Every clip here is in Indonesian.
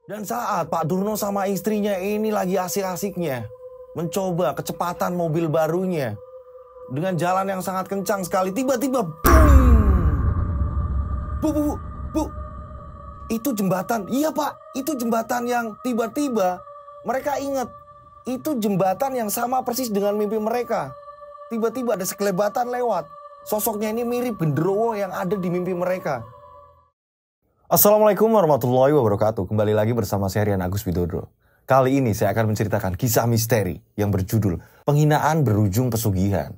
Dan saat Pak Durno sama istrinya ini lagi asik-asiknya mencoba kecepatan mobil barunya dengan jalan yang sangat kencang sekali, tiba-tiba boom! Bu, itu jembatan. Iya Pak, itu jembatan yang tiba-tiba mereka ingat. Itu jembatan yang sama persis dengan mimpi mereka. Tiba-tiba ada sekelebatan lewat. Sosoknya ini mirip genderuwo yang ada di mimpi mereka. Assalamualaikum warahmatullahi wabarakatuh. Kembali lagi bersama saya Rian Agus Widodo. Kali ini saya akan menceritakan kisah misteri yang berjudul Penghinaan Berujung Pesugihan.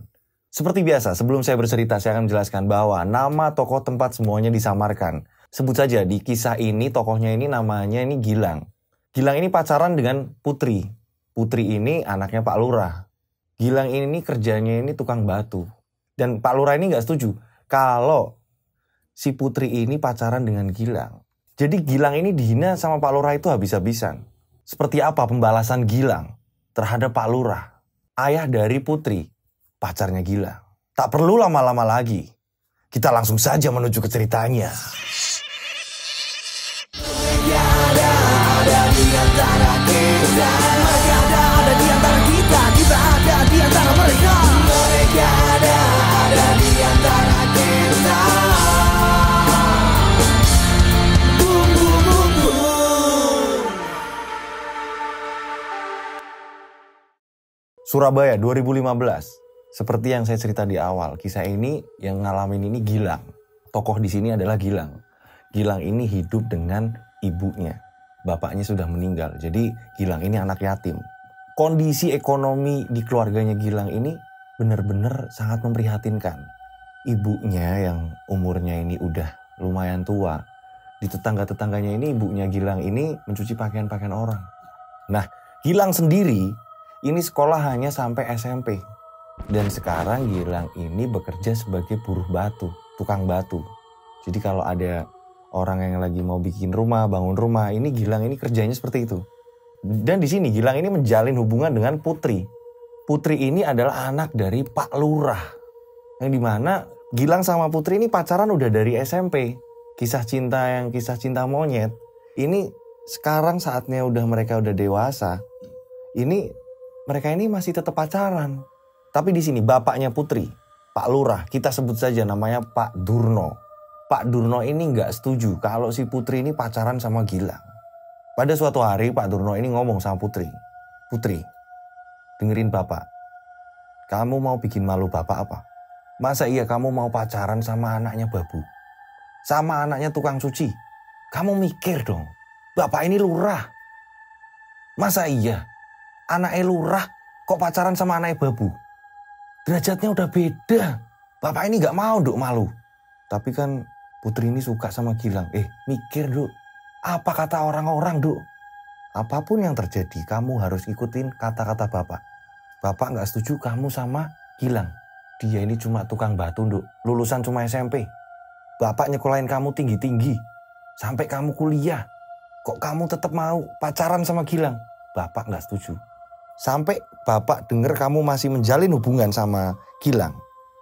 Seperti biasa, sebelum saya bercerita, saya akan menjelaskan bahwa nama tokoh tempat semuanya disamarkan. Sebut saja di kisah ini, tokohnya ini namanya ini Gilang. Gilang ini pacaran dengan Putri. Putri ini anaknya Pak Lurah. Gilang ini kerjanya ini tukang batu. Dan Pak Lurah ini gak setuju kalau si Putri ini pacaran dengan Gilang. Jadi Gilang ini dihina sama Pak Lurah itu habis-habisan. Seperti apa pembalasan Gilang terhadap Pak Lurah, ayah dari Putri, pacarnya Gilang? Tak perlu lama-lama lagi. Kita langsung saja menuju ke ceritanya. Ada di antara kita. Mereka ada di antara kita. Kita ada di antara mereka. Mereka ada di antara kita. Surabaya 2015. Seperti yang saya cerita di awal, kisah ini yang ngalamin ini Gilang. Tokoh di sini adalah Gilang. Gilang ini hidup dengan ibunya. Bapaknya sudah meninggal. Jadi Gilang ini anak yatim. Kondisi ekonomi di keluarganya Gilang ini benar-benar sangat memprihatinkan. Ibunya yang umurnya ini udah lumayan tua. Di tetangga-tetangganya ini ibunya Gilang ini mencuci pakaian-pakaian orang. Nah, Gilang sendiri ini sekolah hanya sampai SMP. Dan sekarang Gilang ini bekerja sebagai buruh batu, tukang batu. Jadi kalau ada orang yang lagi mau bikin rumah, bangun rumah, ini Gilang ini kerjanya seperti itu. Dan di sini Gilang ini menjalin hubungan dengan Putri. Putri ini adalah anak dari Pak Lurah. Yang dimana Gilang sama Putri ini pacaran udah dari SMP. Kisah cinta monyet. Ini sekarang saatnya mereka udah dewasa. Mereka ini masih tetap pacaran. Tapi di sini bapaknya Putri, Pak Lurah, kita sebut saja namanya Pak Durno. Pak Durno ini nggak setuju kalau si Putri ini pacaran sama Gilang. Pada suatu hari Pak Durno ini ngomong sama Putri. Putri, dengerin bapak. Kamu mau bikin malu bapak apa? Masa iya kamu mau pacaran sama anaknya babu? Sama anaknya tukang cuci? Kamu mikir dong, bapak ini lurah. Masa iya anaknya lurah kok pacaran sama anaknya babu? Derajatnya udah beda. Bapak ini gak mau duk malu. Tapi kan Putri ini suka sama Gilang. Mikir duk. Apa kata orang-orang duk? Apapun yang terjadi kamu harus ikutin kata-kata bapak. Bapak gak setuju kamu sama Gilang. Dia ini cuma tukang batu duk. Lulusan cuma SMP. Bapak nyekolahin kamu tinggi-tinggi. Sampai kamu kuliah. Kok kamu tetap mau pacaran sama Gilang? Bapak gak setuju. Sampai bapak dengar kamu masih menjalin hubungan sama Gilang.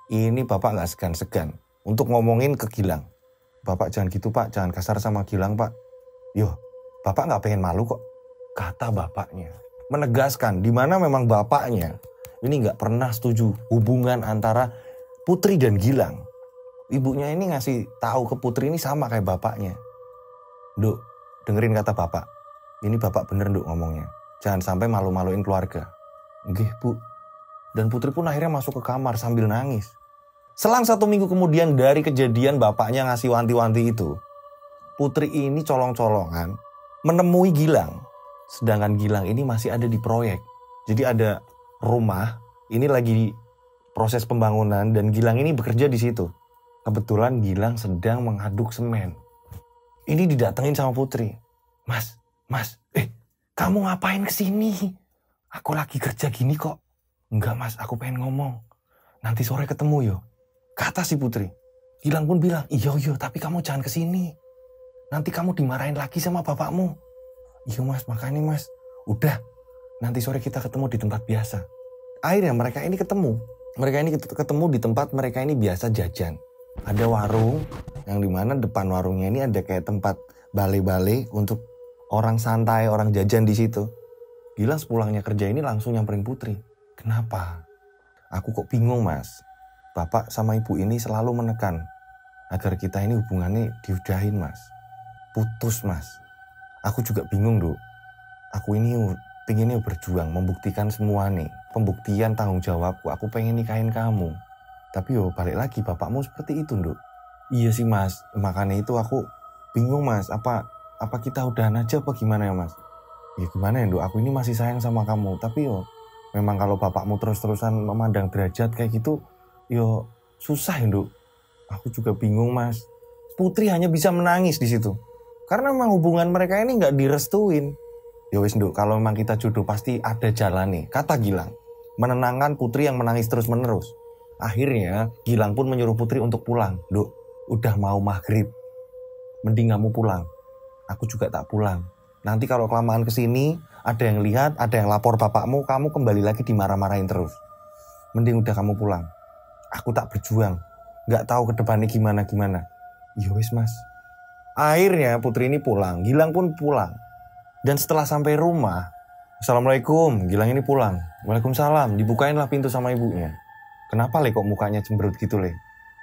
Ini bapak gak segan-segan untuk ngomongin ke Gilang. Bapak jangan gitu pak, jangan kasar sama Gilang pak. Yo, bapak gak pengen malu kok. Kata bapaknya. Menegaskan di mana memang bapaknya ini gak pernah setuju hubungan antara Putri dan Gilang. Ibunya ini ngasih tahu ke Putri ini sama kayak bapaknya. Duk, dengerin kata bapak. Ini bapak bener duk ngomongnya. Jangan sampai malu-maluin keluarga. Nggih bu. Dan Putri pun akhirnya masuk ke kamar sambil nangis. Selang 1 minggu kemudian dari kejadian bapaknya ngasih wanti-wanti itu, Putri ini colong-colongan menemui Gilang. Sedangkan Gilang ini masih ada di proyek. Jadi ada rumah, ini lagi proses pembangunan dan Gilang ini bekerja di situ. Kebetulan Gilang sedang mengaduk semen. Ini didatengin sama Putri. Mas, kamu ngapain kesini? Aku lagi kerja gini kok. Enggak mas, aku pengen ngomong. Nanti sore ketemu yo. Kata si Putri. Gilang pun bilang, iya tapi kamu jangan kesini. Nanti kamu dimarahin lagi sama bapakmu. Iya mas, makanya mas. Udah, nanti sore kita ketemu di tempat biasa. Akhirnya mereka ini ketemu. Mereka ini ketemu di tempat mereka ini biasa jajan. Ada warung, yang dimana depan warungnya ini ada kayak tempat bale-bale untuk orang santai, orang jajan di situ. Gilang sepulangnya kerja ini langsung nyamperin Putri. Kenapa? Aku kok bingung mas. Bapak sama ibu ini selalu menekan agar kita ini hubungannya diudahin mas. Putus mas. Aku juga bingung Duk. Aku ini pengennya berjuang, membuktikan semua nih. Pembuktian tanggung jawabku, aku pengen nikahin kamu. Tapi balik lagi bapakmu seperti itu Duk. Iya sih mas, makanya itu aku bingung mas. Apa kita udahan aja apa gimana ya mas? Ya gimana ya Duk, aku ini masih sayang sama kamu. Tapi memang kalau bapakmu terus-terusan memandang derajat kayak gitu, susah ya Duk. Aku juga bingung mas. Putri hanya bisa menangis di situ. Karena memang hubungan mereka ini nggak direstuin. Ya wis Duk, kalau memang kita jodoh pasti ada jalan nih, kata Gilang. Menenangkan Putri yang menangis terus-menerus. Akhirnya Gilang pun menyuruh Putri untuk pulang. Duk, udah mau maghrib. Mending kamu pulang. Aku juga tak pulang. Nanti kalau kelamaan kesini, ada yang lihat, ada yang lapor bapakmu, kamu kembali lagi dimarah-marahin terus. Mending udah kamu pulang. Aku tak berjuang. Gak tahu ke depannya gimana-gimana. Ya wis mas. Akhirnya Putri ini pulang. Gilang pun pulang. Dan setelah sampai rumah, Assalamualaikum, Gilang ini pulang. Waalaikumsalam, dibukainlah pintu sama ibunya. Kenapa Le kok mukanya cemberut gitu Le?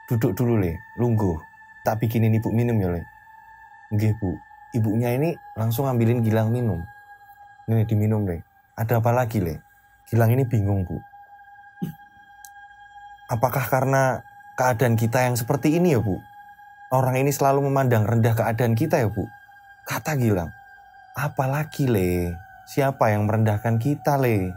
Duduk dulu Le, lungguh. Tak bikinin ibu minum ya Le. Nggih Bu, ibunya ini langsung ambilin Gilang minum. Ini diminum Le. Ada apa lagi Le? Gilang ini bingung Bu. Apakah karena keadaan kita yang seperti ini ya Bu? Orang ini selalu memandang rendah keadaan kita ya Bu? Kata Gilang. Apalagi Le? Siapa yang merendahkan kita Le?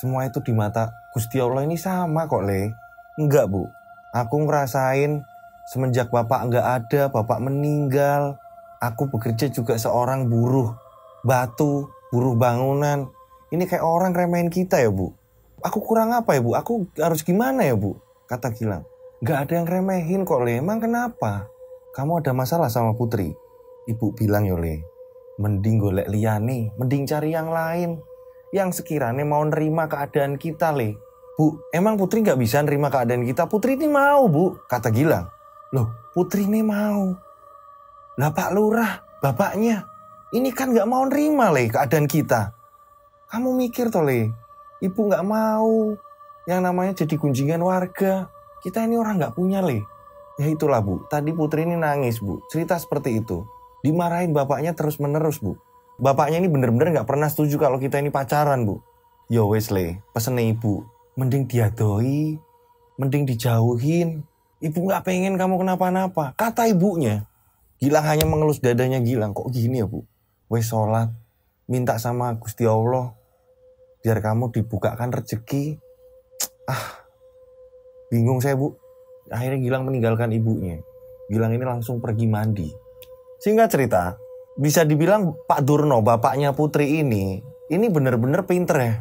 Semua itu di mata Gusti Allah ini sama kok Le. Enggak Bu. Aku ngerasain semenjak bapak enggak ada, bapak meninggal. Aku bekerja juga seorang buruh batu, buruh bangunan. Ini kayak orang remehin kita ya Bu. Aku kurang apa ya Bu? Aku harus gimana ya Bu? Kata Gilang. Enggak ada yang remehin kok Le. Emang kenapa? Kamu ada masalah sama Putri? Ibu bilang ya Le. Mending golek liyane, mending cari yang lain. Yang sekiranya mau nerima keadaan kita Le. Bu, emang Putri gak bisa nerima keadaan kita? Putri ini mau Bu, kata Gilang. Loh, Putri ini mau. Lah Pak Lurah, bapaknya, ini kan gak mau nerima Le keadaan kita. Kamu mikir toh Le, ibu gak mau. Yang namanya jadi gunjingan warga. Kita ini orang gak punya Le. Ya itulah Bu, tadi Putri ini nangis Bu, cerita seperti itu. Dimarahin bapaknya terus menerus Bu. Bapaknya ini bener-bener gak pernah setuju kalau kita ini pacaran Bu. Yo wes Le, pesennya ibu. Mending diadoi, mending dijauhin. Ibu gak pengen kamu kenapa-napa, kata ibunya. Gilang hanya mengelus dadanya Gilang. Kok gini ya Bu? Wes sholat, minta sama Gusti Allah, biar kamu dibukakan rezeki. Bingung saya Bu. Akhirnya Gilang meninggalkan ibunya. Gilang ini langsung pergi mandi. Singkat cerita, bisa dibilang Pak Durno, bapaknya Putri ini bener-bener pinter ya.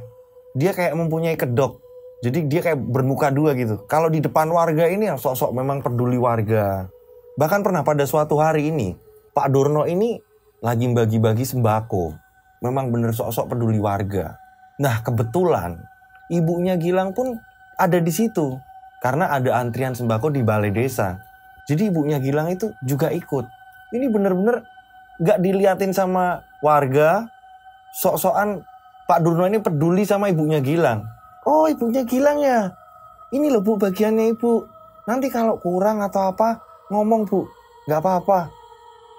Dia kayak mempunyai kedok. Jadi dia kayak bermuka dua gitu. Kalau di depan warga ini sok-sok memang peduli warga. Bahkan pernah pada suatu hari ini, Pak Durno ini lagi bagi-bagi sembako. Memang bener sok-sok peduli warga. Nah kebetulan ibunya Gilang pun ada di situ. Karena ada antrian sembako di balai desa. Jadi ibunya Gilang itu juga ikut. Ini bener-bener gak diliatin sama warga. Sok-sokan Pak Durno ini peduli sama ibunya Gilang. Oh ibunya Gilang ya. Ini loh Bu bagiannya ibu. Nanti kalau kurang atau apa ngomong Bu. Gak apa-apa.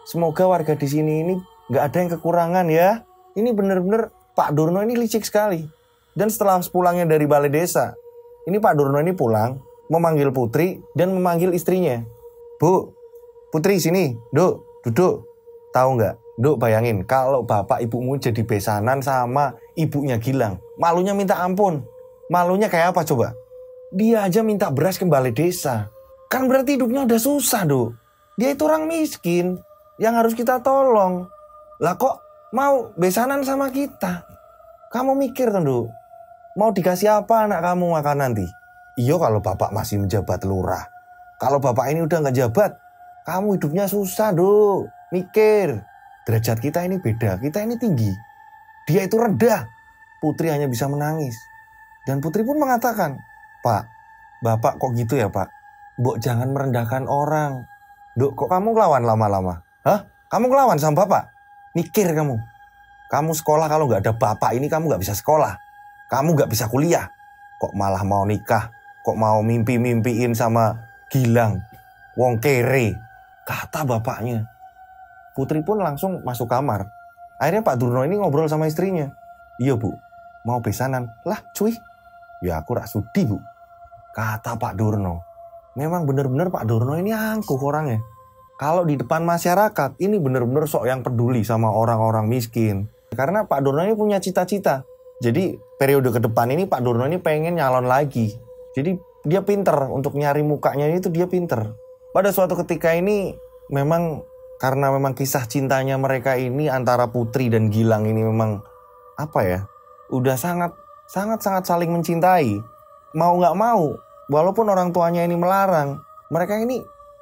Semoga warga di sini ini gak ada yang kekurangan ya. Ini bener-bener Pak Durno ini licik sekali. Dan setelah pulangnya dari balai desa, ini Pak Durno ini pulang, memanggil Putri dan memanggil istrinya. Bu, Putri sini, Duk, duduk. Tahu nggak? Duk bayangin kalau bapak ibumu jadi besanan sama ibunya Gilang. Malunya minta ampun. Malunya kayak apa coba? Dia aja minta beras ke balai desa. Kan berarti hidupnya udah susah Duk. Dia itu orang miskin yang harus kita tolong. Lah kok mau besanan sama kita? Kamu mikir tuh Duk. Mau dikasih apa anak kamu makan nanti? Iya kalau bapak masih menjabat lurah. Kalau bapak ini udah gak jabat, kamu hidupnya susah Duk. Mikir. Derajat kita ini beda. Kita ini tinggi. Dia itu rendah. Putri hanya bisa menangis. Dan Putri pun mengatakan, Pak, bapak kok gitu ya Pak? Mbok jangan merendahkan orang. Duk, kok kamu ngelawan lama-lama? Hah? Kamu ngelawan sama bapak? Mikir kamu. Kamu sekolah kalau nggak ada bapak ini kamu nggak bisa sekolah. Kamu nggak bisa kuliah. Kok malah mau nikah? Kok mau mimpi-mimpiin sama Gilang? Wong kere, kata bapaknya. Putri pun langsung masuk kamar. Akhirnya Pak Durno ini ngobrol sama istrinya. Iya bu, mau besanan. Lah cuy, ya aku rak sudi bu, kata Pak Durno. Memang benar-benar Pak Durno ini angkuh orangnya. Kalau di depan masyarakat, ini benar-benar sok yang peduli sama orang-orang miskin. Karena Pak Durno ini punya cita-cita. Jadi periode ke depan ini Pak Durno ini pengen nyalon lagi. Jadi dia pinter untuk nyari mukanya itu dia pinter. Pada suatu ketika ini memang karena memang kisah cintanya mereka ini antara Putri dan Gilang ini memang apa ya? Udah sangat saling mencintai. Mau nggak mau, walaupun orang tuanya ini melarang, mereka ini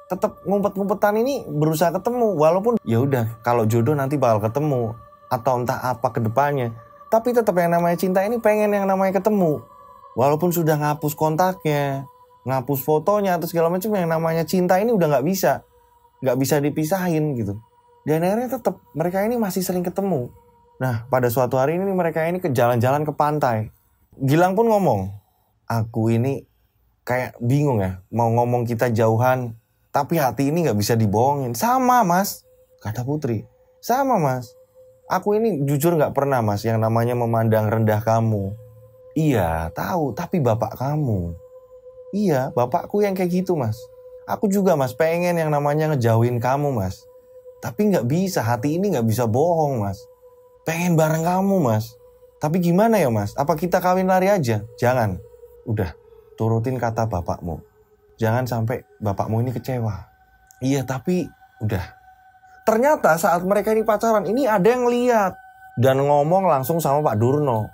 tetap ngumpet-ngumpetan ini berusaha ketemu. Walaupun ya udah kalau jodoh nanti bakal ketemu atau entah apa ke depannya. Tapi tetap yang namanya cinta ini pengen yang namanya ketemu. Walaupun sudah ngapus kontaknya, ngapus fotonya atau segala macam, yang namanya cinta ini udah nggak bisa dipisahin gitu. Dan akhirnya tetap mereka ini masih sering ketemu. Nah pada suatu hari ini mereka ini ke jalan-jalan ke pantai. Gilang pun ngomong, aku ini kayak bingung ya, mau ngomong kita jauhan, tapi hati ini gak bisa dibohongin. Sama mas, kata Putri. Sama mas, aku ini jujur gak pernah mas yang namanya memandang rendah kamu. Iya tahu, tapi bapak kamu. Iya bapakku yang kayak gitu mas. Aku juga mas pengen yang namanya ngejauhin kamu mas. Tapi gak bisa, hati ini gak bisa bohong mas. Pengen bareng kamu mas. Tapi gimana ya mas, apa kita kawin lari aja? Jangan, udah turutin kata bapakmu. Jangan sampai bapakmu ini kecewa. Iya tapi udah. Ternyata saat mereka ini pacaran, ini ada yang lihat dan ngomong langsung sama Pak Durno.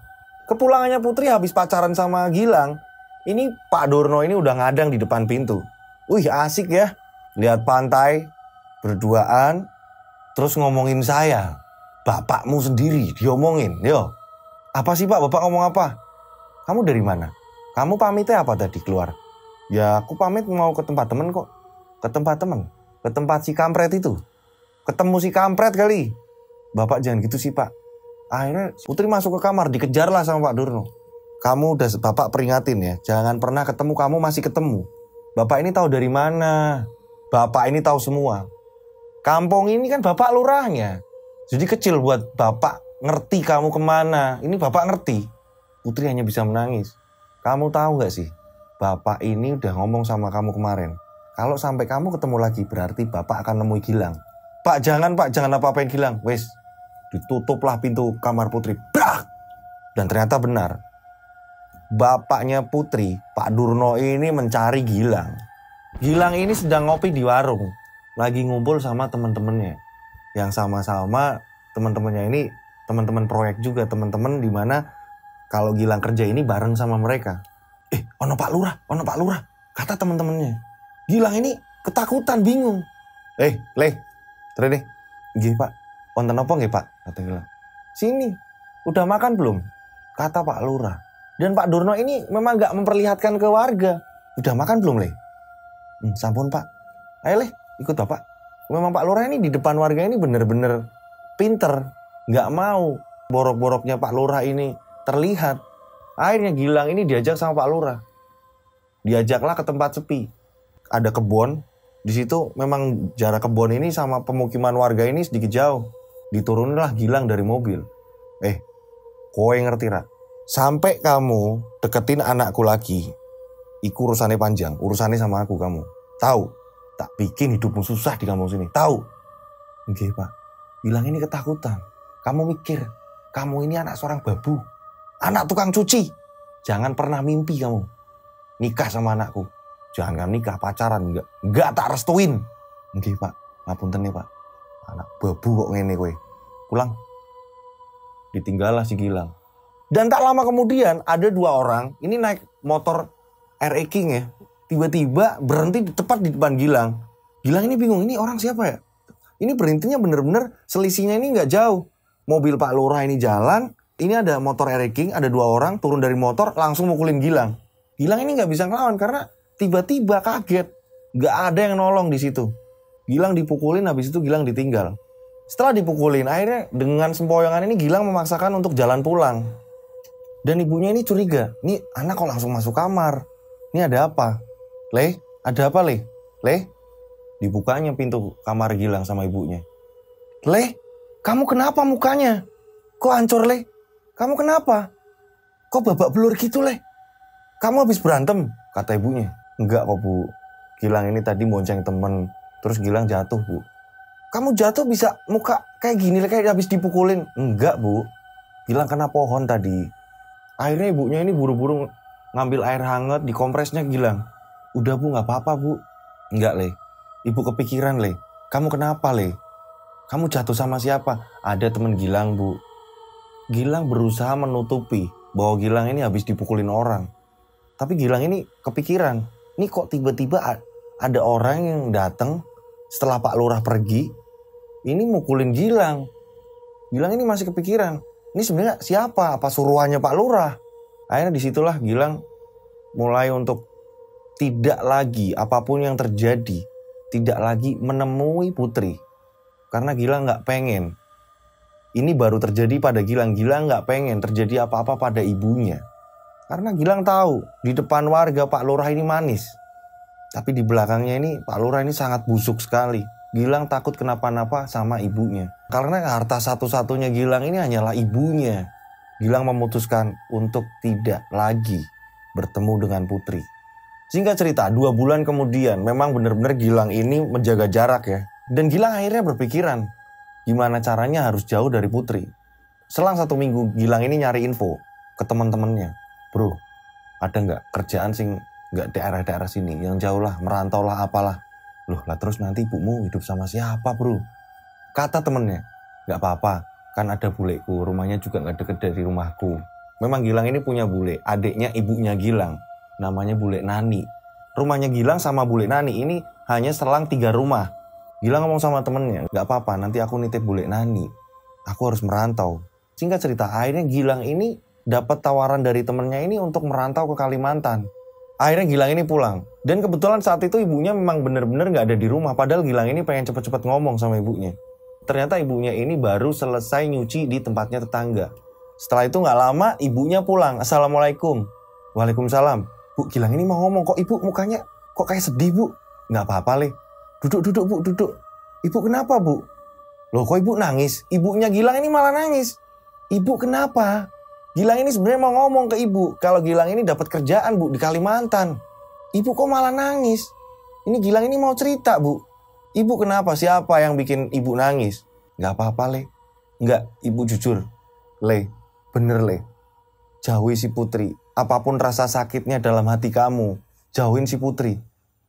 Kepulangannya Putri habis pacaran sama Gilang, ini Pak Durno ini udah ngadang di depan pintu. Wih asik ya, lihat pantai, berduaan, terus ngomongin saya. Bapakmu sendiri diomongin, yo. Apa sih Pak, Bapak ngomong apa? Kamu dari mana? Kamu pamitnya apa tadi keluar? Ya aku pamit mau ke tempat temen kok. Ke tempat temen? Ke tempat si kampret itu? Ketemu si kampret kali. Bapak jangan gitu sih Pak. Akhirnya Putri masuk ke kamar, dikejarlah sama Pak Durno. Kamu udah Bapak peringatin ya, jangan pernah ketemu, kamu masih ketemu. Bapak ini tahu dari mana? Bapak ini tahu semua. Kampung ini kan Bapak lurahnya. Jadi kecil buat Bapak ngerti kamu kemana. Ini Bapak ngerti. Putri hanya bisa menangis. Kamu tahu gak sih? Bapak ini udah ngomong sama kamu kemarin. Kalau sampai kamu ketemu lagi berarti Bapak akan nemui Gilang. Pak jangan apa-apain Gilang. Wes, ditutuplah pintu kamar Putri. Brak! Dan ternyata benar. Bapaknya Putri, Pak Durno ini mencari Gilang. Gilang ini sedang ngopi di warung. Lagi ngumpul sama teman-temannya. Yang sama-sama teman-temannya ini teman-teman proyek juga. Teman-teman di mana kalau Gilang kerja ini bareng sama mereka. Ono Pak Lurah, kata teman-temannya. Gilang ini ketakutan, bingung. Terus deh. Nggih Pak, wonten apa nggih Pak? Kata Gilang. Sini, udah makan belum? Kata Pak Lurah. Dan Pak Durno ini memang gak memperlihatkan ke warga. Udah makan belum Le? Sampun Pak. Ayo Le, ikut Bapak. Memang Pak Lurah ini di depan warga ini bener-bener pinter. Gak mau borok-boroknya Pak Lurah ini terlihat. Akhirnya Gilang ini diajak sama Pak Lurah. Diajaklah ke tempat sepi. Ada kebun. Di situ memang jarak kebun ini sama pemukiman warga ini sedikit jauh. Dituruninlah Gilang dari mobil. Kowe ngerti Ra? Sampai kamu deketin anakku lagi, iku urusannya panjang. Urusannya sama aku kamu. Tahu? Tak bikin hidupmu susah di kampung sini. Tahu? Nggih Pak. Gilang ini ketakutan. Kamu mikir, kamu ini anak seorang babu. Anak tukang cuci. Jangan pernah mimpi kamu nikah sama anakku. Jangan nikah, pacaran. Enggak tak restuin. Nggih Pak. Ngapunten nih Pak. Anak babu kok ngene kowe. Pulang. Ditinggallah si Gilang. Dan tak lama kemudian ada dua orang. Ini naik motor RE King ya. Tiba-tiba berhenti tepat di depan Gilang. Gilang ini bingung. Ini orang siapa ya? Ini berhentinya bener-bener selisihnya ini gak jauh. Mobil Pak Lurah ini jalan. Ini ada motor RE King. Ada dua orang turun dari motor langsung mukulin Gilang. Gilang ini gak bisa ngelawan karena tiba-tiba kaget. Gak ada yang nolong di situ. Gilang dipukulin, habis itu Gilang ditinggal. Setelah dipukulin, akhirnya dengan sempoyongan ini Gilang memaksakan untuk jalan pulang. Dan ibunya ini curiga, nih anak kok langsung masuk kamar. Ini ada apa? Le, ada apa Le? Le? Dibukanya pintu kamar Gilang sama ibunya. Le, kamu kenapa mukanya? Kok hancur Le? Kamu kenapa? Kok babak belur gitu Le? Kamu habis berantem? Kata ibunya. Enggak kok Bu, Gilang ini tadi bonceng temen, terus Gilang jatuh Bu. Kamu jatuh bisa muka kayak gini, kayak habis dipukulin. Enggak Bu, Gilang kena pohon tadi. Akhirnya ibunya ini buru-buru ngambil air hangat, dikompresnya Gilang. Udah Bu, gak apa-apa Bu. Enggak Le, ibu kepikiran Le. Kamu kenapa Le? Kamu jatuh sama siapa? Ada temen Gilang Bu. Gilang berusaha menutupi bahwa Gilang ini habis dipukulin orang. Tapi Gilang ini kepikiran, ini kok tiba-tiba ada orang yang datang setelah Pak Lurah pergi, ini mukulin Gilang. Gilang ini masih kepikiran, ini sebenarnya siapa? Apa suruhannya Pak Lurah? Akhirnya disitulah Gilang mulai untuk tidak lagi apapun yang terjadi, tidak lagi menemui Putri. Karena Gilang gak pengen. Ini baru terjadi pada Gilang. Gilang gak pengen terjadi apa-apa pada ibunya. Karena Gilang tahu di depan warga Pak Lurah ini manis. Tapi di belakangnya ini Pak Lurah ini sangat busuk sekali. Gilang takut kenapa-napa sama ibunya. Karena harta satu-satunya Gilang ini hanyalah ibunya. Gilang memutuskan untuk tidak lagi bertemu dengan Putri. Singkat cerita, 2 bulan kemudian memang benar-benar Gilang ini menjaga jarak ya. Dan Gilang akhirnya berpikiran, gimana caranya harus jauh dari Putri. Selang 1 minggu Gilang ini nyari info ke teman-temannya. Bro, ada nggak kerjaan sing nggak daerah-daerah sini, yang jauh lah, merantau lah, apalah. Loh lah terus nanti ibumu hidup sama siapa bro? Kata temennya, nggak apa-apa, kan ada buleku, rumahnya juga nggak deket dari rumahku. Memang Gilang ini punya bule, adiknya ibunya Gilang, namanya Bule Nani. Rumahnya Gilang sama Bule Nani ini hanya selang 3 rumah. Gilang ngomong sama temennya, nggak apa-apa, nanti aku nitip Bule Nani. Aku harus merantau. Singkat cerita, akhirnya Gilang ini dapat tawaran dari temennya ini untuk merantau ke Kalimantan. Akhirnya Gilang ini pulang. Dan kebetulan saat itu ibunya memang benar-benar gak ada di rumah. Padahal Gilang ini pengen cepet-cepet ngomong sama ibunya. Ternyata ibunya ini baru selesai nyuci di tempatnya tetangga. Setelah itu gak lama ibunya pulang. Assalamualaikum. Waalaikumsalam. Bu, Gilang ini mau ngomong. Kok ibu mukanya kok kayak sedih Bu? Gak apa-apa Le. Duduk Bu, duduk. Ibu kenapa Bu? Loh kok ibu nangis? Ibunya Gilang ini malah nangis. Ibu kenapa? Gilang ini sebenarnya mau ngomong ke ibu kalau Gilang ini dapat kerjaan Bu di Kalimantan. Ibu kok malah nangis? Ini Gilang ini mau cerita Bu. Ibu kenapa? Siapa yang bikin ibu nangis? Gak apa-apa Le. Enggak, ibu jujur. Le, bener Le. Jauhi si Putri. Apapun rasa sakitnya dalam hati kamu, jauhin si Putri.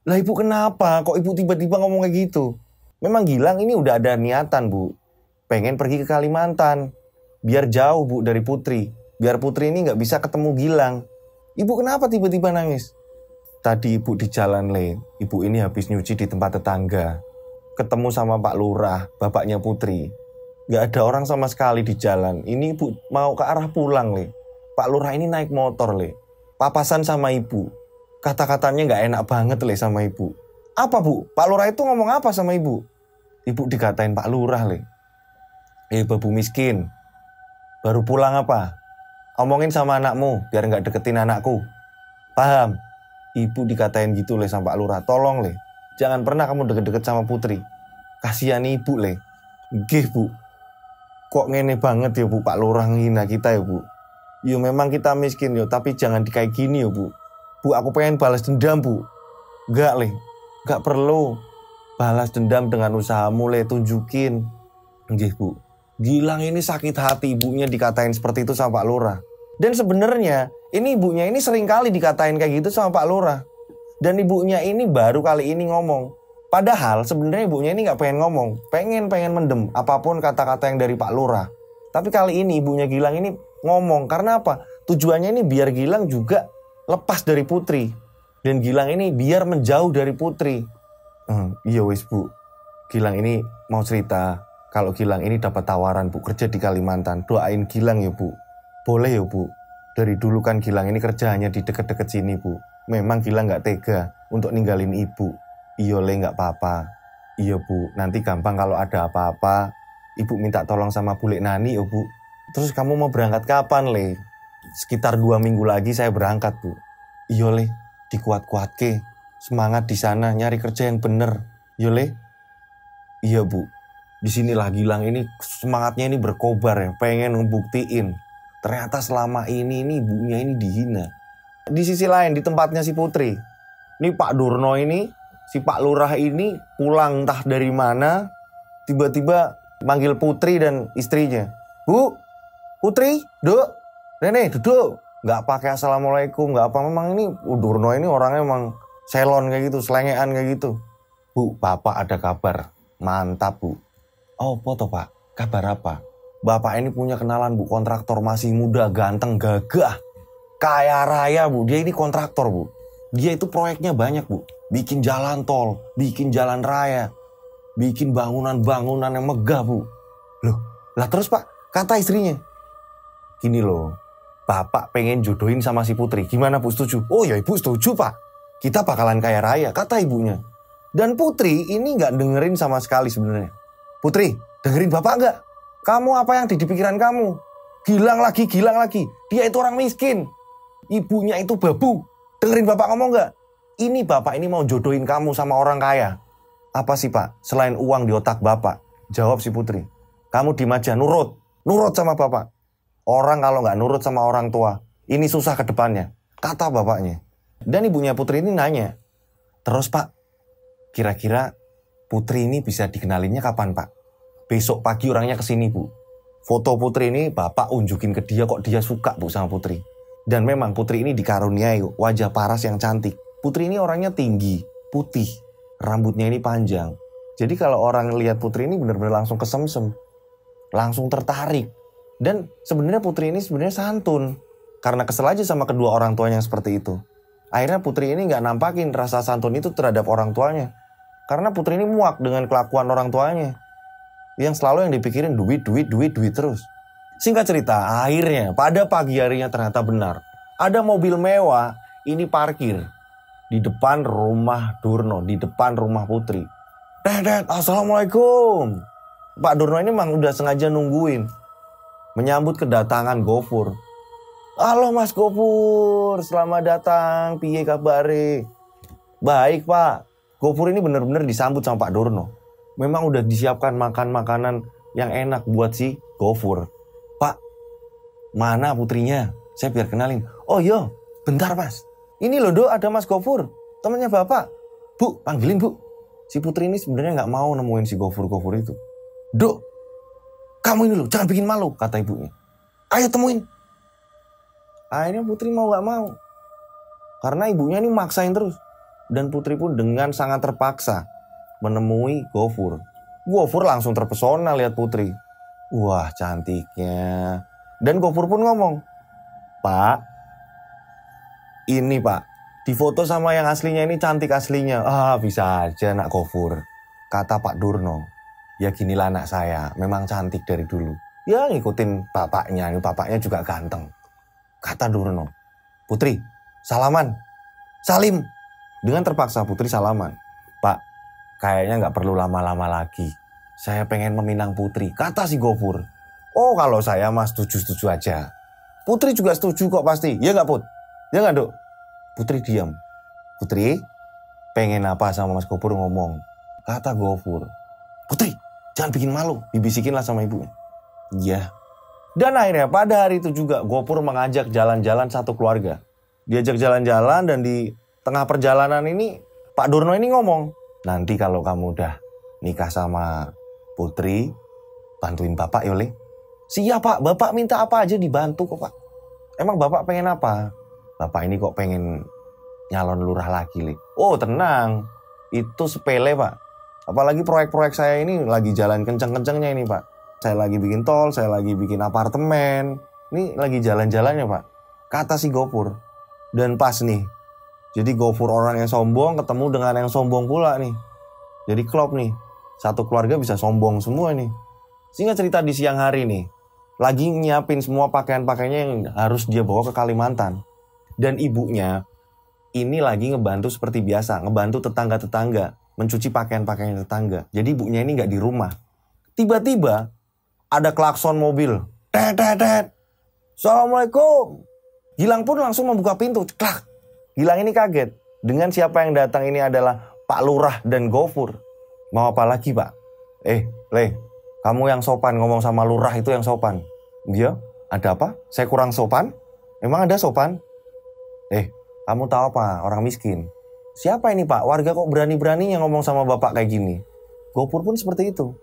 Lah ibu kenapa? Kok ibu tiba-tiba ngomong kayak gitu? Memang Gilang ini udah ada niatan Bu. Pengen pergi ke Kalimantan. Biar jauh Bu dari Putri. Biar Putri ini gak bisa ketemu Gilang. Ibu kenapa tiba-tiba nangis? Tadi ibu di jalan Le. Ibu ini habis nyuci di tempat tetangga. Ketemu sama Pak Lurah, bapaknya Putri. Gak ada orang sama sekali di jalan. Ini ibu mau ke arah pulang Le. Pak Lurah ini naik motor Le. Papasan sama ibu. Kata-katanya gak enak banget Le sama ibu. Apa Bu? Pak Lurah itu ngomong apa sama ibu? Ibu dikatain Pak Lurah Le. Babu miskin. Baru pulang apa? Omongin sama anakmu biar gak deketin anakku. Paham? Ibu dikatain gitu Le sama Pak Lurah. Tolong Le, jangan pernah kamu deket-deket sama Putri. Kasihan ibu Le. Gih Bu. Kok ngene banget ya Bu, Pak Lurah ngehina kita ya Bu. Yo memang kita miskin yo, tapi jangan kayak gini yo Bu. Bu aku pengen balas dendam Bu. Enggak Le, gak perlu. Balas dendam dengan usahamu Le, tunjukin. Gih Bu. Gilang ini sakit hati ibunya dikatain seperti itu sama Pak Lurah. Dan sebenarnya ini ibunya ini sering kali dikatain kayak gitu sama Pak Lurah. Dan ibunya ini baru kali ini ngomong. Padahal sebenarnya ibunya ini gak pengen ngomong. Pengen mendem apapun kata-kata yang dari Pak Lurah. Tapi kali ini ibunya Gilang ini ngomong. Karena apa? Tujuannya ini biar Gilang juga lepas dari Putri. Dan Gilang ini biar menjauh dari Putri. Iya wis Bu. Gilang ini mau cerita. Kalau Gilang ini dapat tawaran Bu kerja di Kalimantan, doain Gilang ya Bu. Boleh ya Bu. Dari dulu kan Gilang ini kerja hanya di deket-deket sini Bu. Memang Gilang gak tega untuk ninggalin ibu. Iya Le gak apa-apa. Iya Bu, nanti gampang kalau ada apa-apa. Ibu minta tolong sama Bule Nani, Bu. Terus kamu mau berangkat kapan, Le? Sekitar 2 minggu lagi saya berangkat, Bu. Iya, Le. Dikuat-kuat ke. Semangat di sana, nyari kerja yang bener. Iya, Le. Iya, Bu. Di sinilah Gilang ini semangatnya ini berkobar ya. Pengen ngebuktiin. Ternyata selama ini ibunya ini dihina. Di sisi lain, di tempatnya si Putri. Ini Pak Durno ini, si Pak Lurah ini pulang entah dari mana. Tiba-tiba manggil Putri dan istrinya. Bu, Putri, Duk, Nenek, duduk. Gak pakai assalamualaikum, gak apa. Memang ini Durno ini orangnya memang selon kayak gitu, selengean kayak gitu. Bu, Bapak ada kabar. Mantap, Bu. Oh, foto Pak. Kabar apa? Bapak ini punya kenalan, Bu. Kontraktor masih muda, ganteng, gagah. Kaya raya, Bu. Dia ini kontraktor, Bu. Dia itu proyeknya banyak, Bu. Bikin jalan tol, bikin jalan raya. Bikin bangunan-bangunan yang megah, Bu. Loh, lah terus Pak, kata istrinya. Gini loh, Bapak pengen jodohin sama si Putri. Gimana, Bu, setuju? Oh ya, Ibu setuju, Pak. Kita bakalan kaya raya, kata ibunya. Dan Putri ini gak dengerin sama sekali sebenarnya. Putri, dengerin Bapak gak? Kamu apa yang di pikiran kamu? Gilang lagi. Dia itu orang miskin. Ibunya itu babu. Dengerin Bapak ngomong gak? Ini Bapak ini mau jodohin kamu sama orang kaya. Apa sih, Pak? Selain uang di otak Bapak? Jawab si Putri. Kamu diem aja, nurut sama Bapak. Orang kalau nggak nurut sama orang tua, ini susah ke depannya, kata bapaknya. Dan ibunya Putri ini nanya, terus Pak, kira-kira Putri ini bisa dikenalinnya kapan, Pak? Besok pagi orangnya kesini, Bu. Foto Putri ini Bapak unjukin ke dia, kok dia suka, Bu, sama Putri. Dan memang Putri ini dikaruniai wajah paras yang cantik. Putri ini orangnya tinggi, putih, rambutnya ini panjang. Jadi kalau orang lihat Putri ini benar-benar langsung kesemsem, langsung tertarik. Dan sebenarnya Putri ini sebenarnya santun. Karena kesel aja sama kedua orang tuanya yang seperti itu. Akhirnya Putri ini gak nampakin rasa santun itu terhadap orang tuanya. Karena Putri ini muak dengan kelakuan orang tuanya. Yang selalu yang dipikirin duit terus. Singkat cerita, akhirnya pada pagi harinya ternyata benar. Ada mobil mewah ini parkir di depan rumah Durno, di depan rumah Putri. Dek, assalamualaikum. Pak Durno ini memang udah sengaja nungguin. Menyambut kedatangan Gofur. Halo Mas Gofur, selamat datang. Piye kabare? Baik Pak. Gofur ini benar-benar disambut sama Pak Durno. Memang udah disiapkan makanan yang enak buat si Gofur. Pak, mana putrinya? Saya biar kenalin. Oh iya, bentar Mas. Ini loh Dok, ada Mas Gofur, temannya Bapak. Bu, panggilin Bu. Si Putri ini sebenarnya gak mau nemuin si Gofur itu. Dok, kamu ini loh, jangan bikin malu, kata ibunya. Ayo temuin. Akhirnya Putri mau gak mau. Karena ibunya ini maksain terus. Dan Putri pun dengan sangat terpaksa menemui Gofur. Gofur langsung terpesona lihat Putri. Wah, cantiknya. Dan Gofur pun ngomong, Pak, ini Pak, di foto sama yang aslinya ini cantik aslinya. Ah, bisa aja nak Gofur, kata Pak Durno. Ya ginilah anak saya, memang cantik dari dulu. Ya ngikutin bapaknya, bapaknya juga ganteng, kata Durno. Putri, salaman. Salim. Dengan terpaksa Putri salaman. Pak, kayaknya gak perlu lama-lama lagi. Saya pengen meminang Putri, kata si Gofur. Oh, kalau saya mah setuju-setuju aja. Putri juga setuju kok pasti. Ya gak Put? Ya gak Dok? Putri diam. Putri, pengen apa sama Mas Gofur ngomong, kata Gofur. Putri, jangan bikin malu, dibisikinlah sama ibunya. Iya. Dan akhirnya pada hari itu juga Gofur mengajak jalan-jalan satu keluarga. Diajak jalan-jalan dan di tengah perjalanan ini Pak Durno ini ngomong, nanti kalau kamu udah nikah sama Putri, bantuin Bapak Yole. Siap Pak, Bapak minta apa aja dibantu kok Pak. Emang Bapak pengen apa? Bapak ini kok pengen nyalon lurah lagi, Le. Oh tenang, itu sepele Pak. Apalagi proyek-proyek saya ini lagi jalan kenceng-kencengnya ini Pak. Saya lagi bikin tol, saya lagi bikin apartemen. Ini lagi jalan-jalannya Pak, kata si Gofur. Dan pas nih, jadi Gofur orang yang sombong ketemu dengan yang sombong pula nih. Jadi klop nih, satu keluarga bisa sombong semua nih. Singkat cerita di siang hari nih, lagi nyiapin semua pakaian-pakaiannya yang harus dia bawa ke Kalimantan. Dan ibunya ini lagi ngebantu seperti biasa, ngebantu tetangga-tetangga mencuci pakaian-pakaian tetangga. Jadi ibunya ini gak di rumah. Tiba-tiba ada klakson mobil. Tet, tet, tet. Assalamualaikum. Gilang pun langsung membuka pintu. Klak. Gilang ini kaget. Dengan siapa yang datang ini adalah Pak Lurah dan Gofur. Mau apa lagi, Pak? Le, kamu yang sopan ngomong sama Lurah itu yang sopan. Dia, ada apa? Saya kurang sopan? Emang ada sopan? Kamu tahu apa? Orang miskin. Siapa ini, Pak? Warga kok berani-beraninya ngomong sama Bapak kayak gini? Gofur pun seperti itu.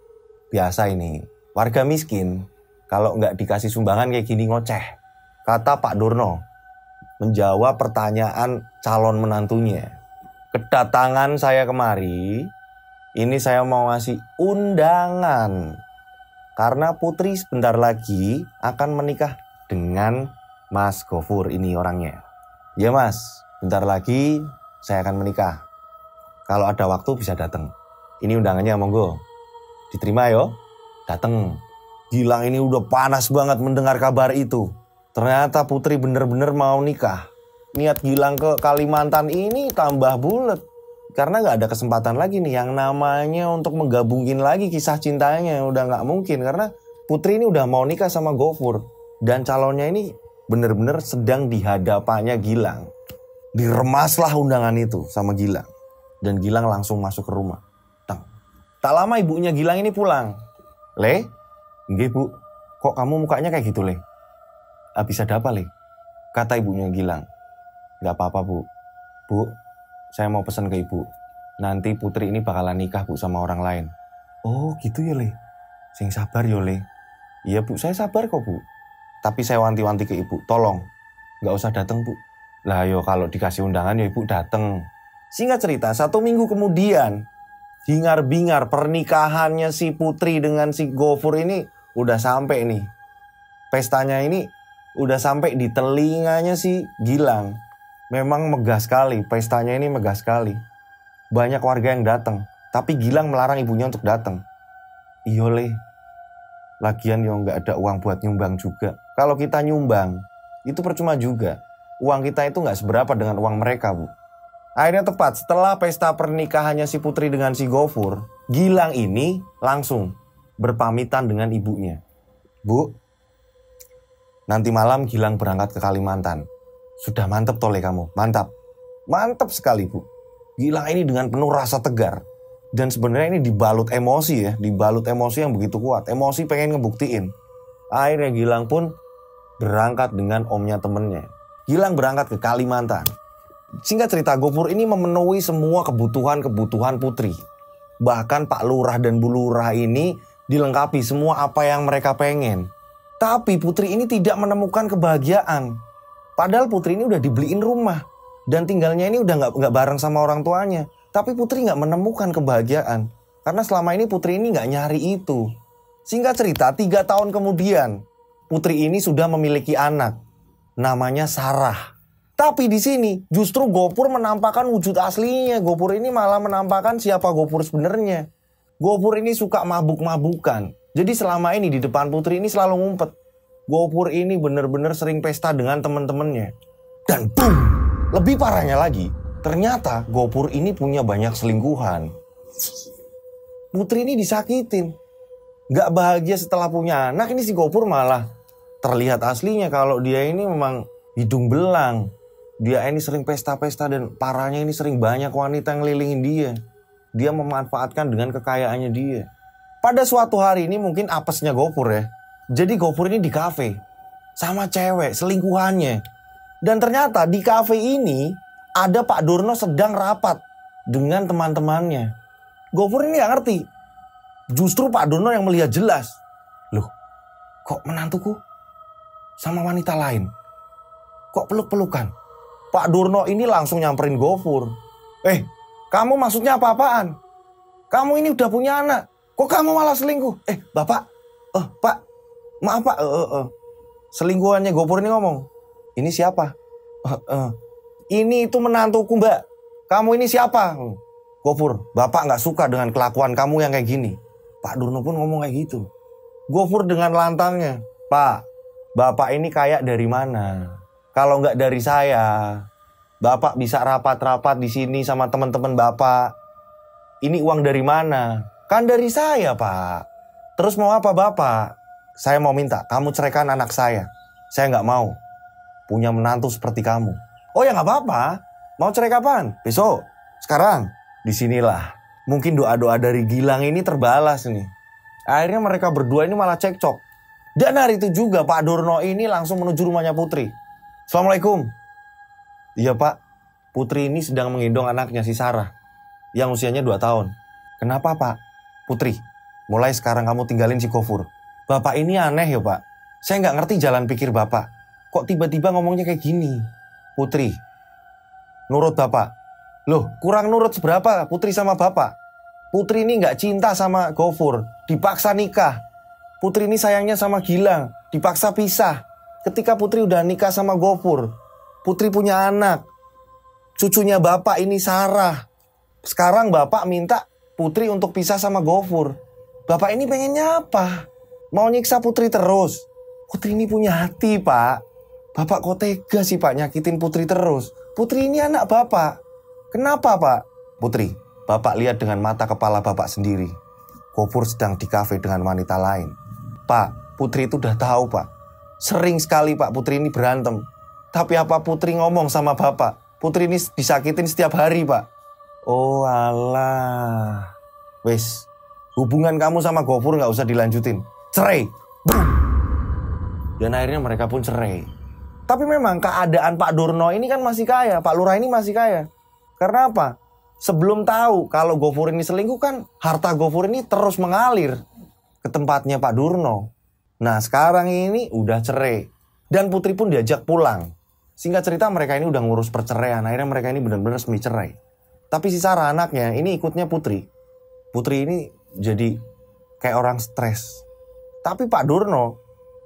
Biasa ini. Warga miskin, kalau nggak dikasih sumbangan kayak gini ngoceh. Kata Pak Durno. Menjawab pertanyaan calon menantunya. Kedatangan saya kemari, ini saya mau ngasih undangan. Karena Putri sebentar lagi akan menikah dengan Mas Gofur, ini orangnya. Ya Mas, bentar lagi saya akan menikah. Kalau ada waktu bisa datang. Ini undangannya, monggo. Diterima yo. Datang. Gilang ini udah panas banget mendengar kabar itu. Ternyata Putri bener-bener mau nikah. Niat Gilang ke Kalimantan ini tambah bulet. Karena gak ada kesempatan lagi nih yang namanya untuk menggabungin lagi kisah cintanya. Udah gak mungkin karena Putri ini udah mau nikah sama Gofur. Dan calonnya ini bener-bener sedang di hadapannya Gilang. Diremaslah undangan itu sama Gilang. Dan Gilang langsung masuk ke rumah. Tak lama ibunya Gilang ini pulang. Le, nggih Bu, kok kamu mukanya kayak gitu Le? Habis ada apa Le? Kata ibunya Gilang. Gak apa-apa Bu. Bu, saya mau pesan ke ibu. Nanti Putri ini bakalan nikah Bu sama orang lain. Oh gitu ya Le? Sing sabar ya Le? Iya Bu, saya sabar kok Bu. Tapi saya wanti-wanti ke ibu, tolong gak usah datang Bu. Lah yo kalau dikasih undangan ya ibu datang. Singkat cerita, 1 minggu kemudian hingar-bingar pernikahannya si Putri dengan si Gofur ini udah sampai nih. Pestanya ini udah sampai di telinganya si Gilang. Memang megah sekali, pestanya ini megah sekali. Banyak warga yang datang, tapi Gilang melarang ibunya untuk datang. Iya Le, lagian yo nggak ada uang buat nyumbang juga. Kalau kita nyumbang, itu percuma juga. Uang kita itu nggak seberapa dengan uang mereka Bu. Akhirnya tepat setelah pesta pernikahannya si Putri dengan si Gofur, Gilang ini langsung berpamitan dengan ibunya. Bu, nanti malam Gilang berangkat ke Kalimantan. Sudah mantep tole kamu, mantap. Mantap sekali Bu. Gilang ini dengan penuh rasa tegar. Dan sebenarnya ini dibalut emosi ya. Dibalut emosi yang begitu kuat. Emosi pengen ngebuktiin. Akhirnya Gilang pun berangkat dengan omnya temennya. Gilang berangkat ke Kalimantan. Singkat cerita, Gofur ini memenuhi semua kebutuhan-kebutuhan Putri. Bahkan Pak Lurah dan Bu Lurah ini dilengkapi semua apa yang mereka pengen. Tapi Putri ini tidak menemukan kebahagiaan. Padahal Putri ini udah dibeliin rumah. Dan tinggalnya ini udah gak bareng sama orang tuanya. Tapi Putri gak menemukan kebahagiaan. Karena selama ini Putri ini gak nyari itu. Singkat cerita, 3 tahun kemudian Putri ini sudah memiliki anak. Namanya Sarah. Tapi di sini justru Gofur menampakkan wujud aslinya. Gofur ini malah menampakkan siapa Gofur sebenarnya. Gofur ini suka mabuk-mabukan. Jadi selama ini di depan Putri ini selalu ngumpet. Gofur ini benar-benar sering pesta dengan teman-temannya. Dan boom! Lebih parahnya lagi, ternyata Gofur ini punya banyak selingkuhan. Putri ini disakitin. Gak bahagia setelah punya anak, ini si Gofur malah terlihat aslinya kalau dia ini memang hidung belang. Dia ini sering pesta-pesta dan parahnya ini sering banyak wanita yang ngelilingin dia. Dia memanfaatkan dengan kekayaannya dia. Pada suatu hari ini mungkin apesnya Gofur ya. Jadi Gofur ini di kafe sama cewek selingkuhannya. Dan ternyata di kafe ini ada Pak Durno sedang rapat dengan teman-temannya. Gofur ini gak ngerti. Justru Pak Durno yang melihat jelas. Loh, kok menantuku sama wanita lain? Kok peluk-pelukan? Pak Durno ini langsung nyamperin Gofur. Kamu maksudnya apa-apaan? Kamu ini udah punya anak. Kok kamu malah selingkuh? Bapak. Pak. Maaf Pak. Selingkuhannya Gofur ini ngomong. Ini siapa? Ini itu menantuku Mbak. Kamu ini siapa? Gofur, Bapak gak suka dengan kelakuan kamu yang kayak gini. Pak Durno pun ngomong kayak gitu. Gofur dengan lantangnya. Pak, Bapak ini kaya dari mana? Kalau nggak dari saya, Bapak bisa rapat-rapat di sini sama teman-teman Bapak. Ini uang dari mana? Kan dari saya, Pak. Terus mau apa Bapak? Saya mau minta kamu ceraikan anak saya. Saya nggak mau punya menantu seperti kamu. Oh ya nggak apa-apa. Mau cerai kapan? Besok? Sekarang? Disinilah. Mungkin doa-doa dari Gilang ini terbalas nih. Akhirnya mereka berdua ini malah cekcok. Dan hari itu juga Pak Durno ini langsung menuju rumahnya Putri. Assalamualaikum. Iya Pak, Putri ini sedang menggendong anaknya si Sarah yang usianya 2 tahun. Kenapa Pak? Putri, mulai sekarang kamu tinggalin si Gofur. Bapak ini aneh ya Pak. Saya nggak ngerti jalan pikir Bapak. Kok tiba-tiba ngomongnya kayak gini? Putri, nurut Bapak. Loh, kurang nurut seberapa Putri sama Bapak? Putri ini nggak cinta sama Gofur, dipaksa nikah. Putri ini sayangnya sama Gilang, dipaksa pisah. Ketika Putri udah nikah sama Gofur, Putri punya anak. Cucunya Bapak ini Sarah. Sekarang Bapak minta Putri untuk pisah sama Gofur. Bapak ini pengennya apa? Mau nyiksa Putri terus? Putri ini punya hati Pak. Bapak kok tega sih Pak nyakitin Putri terus? Putri ini anak Bapak. Kenapa Pak? Putri, Bapak lihat dengan mata kepala Bapak sendiri. Gofur sedang di kafe dengan wanita lain. Pak, Putri itu udah tahu Pak. Sering sekali Pak Putri ini berantem. Tapi apa Putri ngomong sama Bapak? Putri ini disakitin setiap hari Pak. Oh alah. Wes, hubungan kamu sama Gofur gak usah dilanjutin. Cerai. Boom. Dan akhirnya mereka pun cerai. Tapi memang keadaan Pak Durno ini kan masih kaya. Pak Lurah ini masih kaya. Karena apa? Sebelum tahu kalau Gofur ini selingkuh kan harta Gofur ini terus mengalir ke tempatnya Pak Durno. Nah sekarang ini udah cerai. Dan Putri pun diajak pulang. Singkat cerita mereka ini udah ngurus perceraian. Akhirnya mereka ini benar-benar semi cerai. Tapi si Sarah anaknya ini ikutnya Putri. Putri ini jadi kayak orang stres. Tapi Pak Durno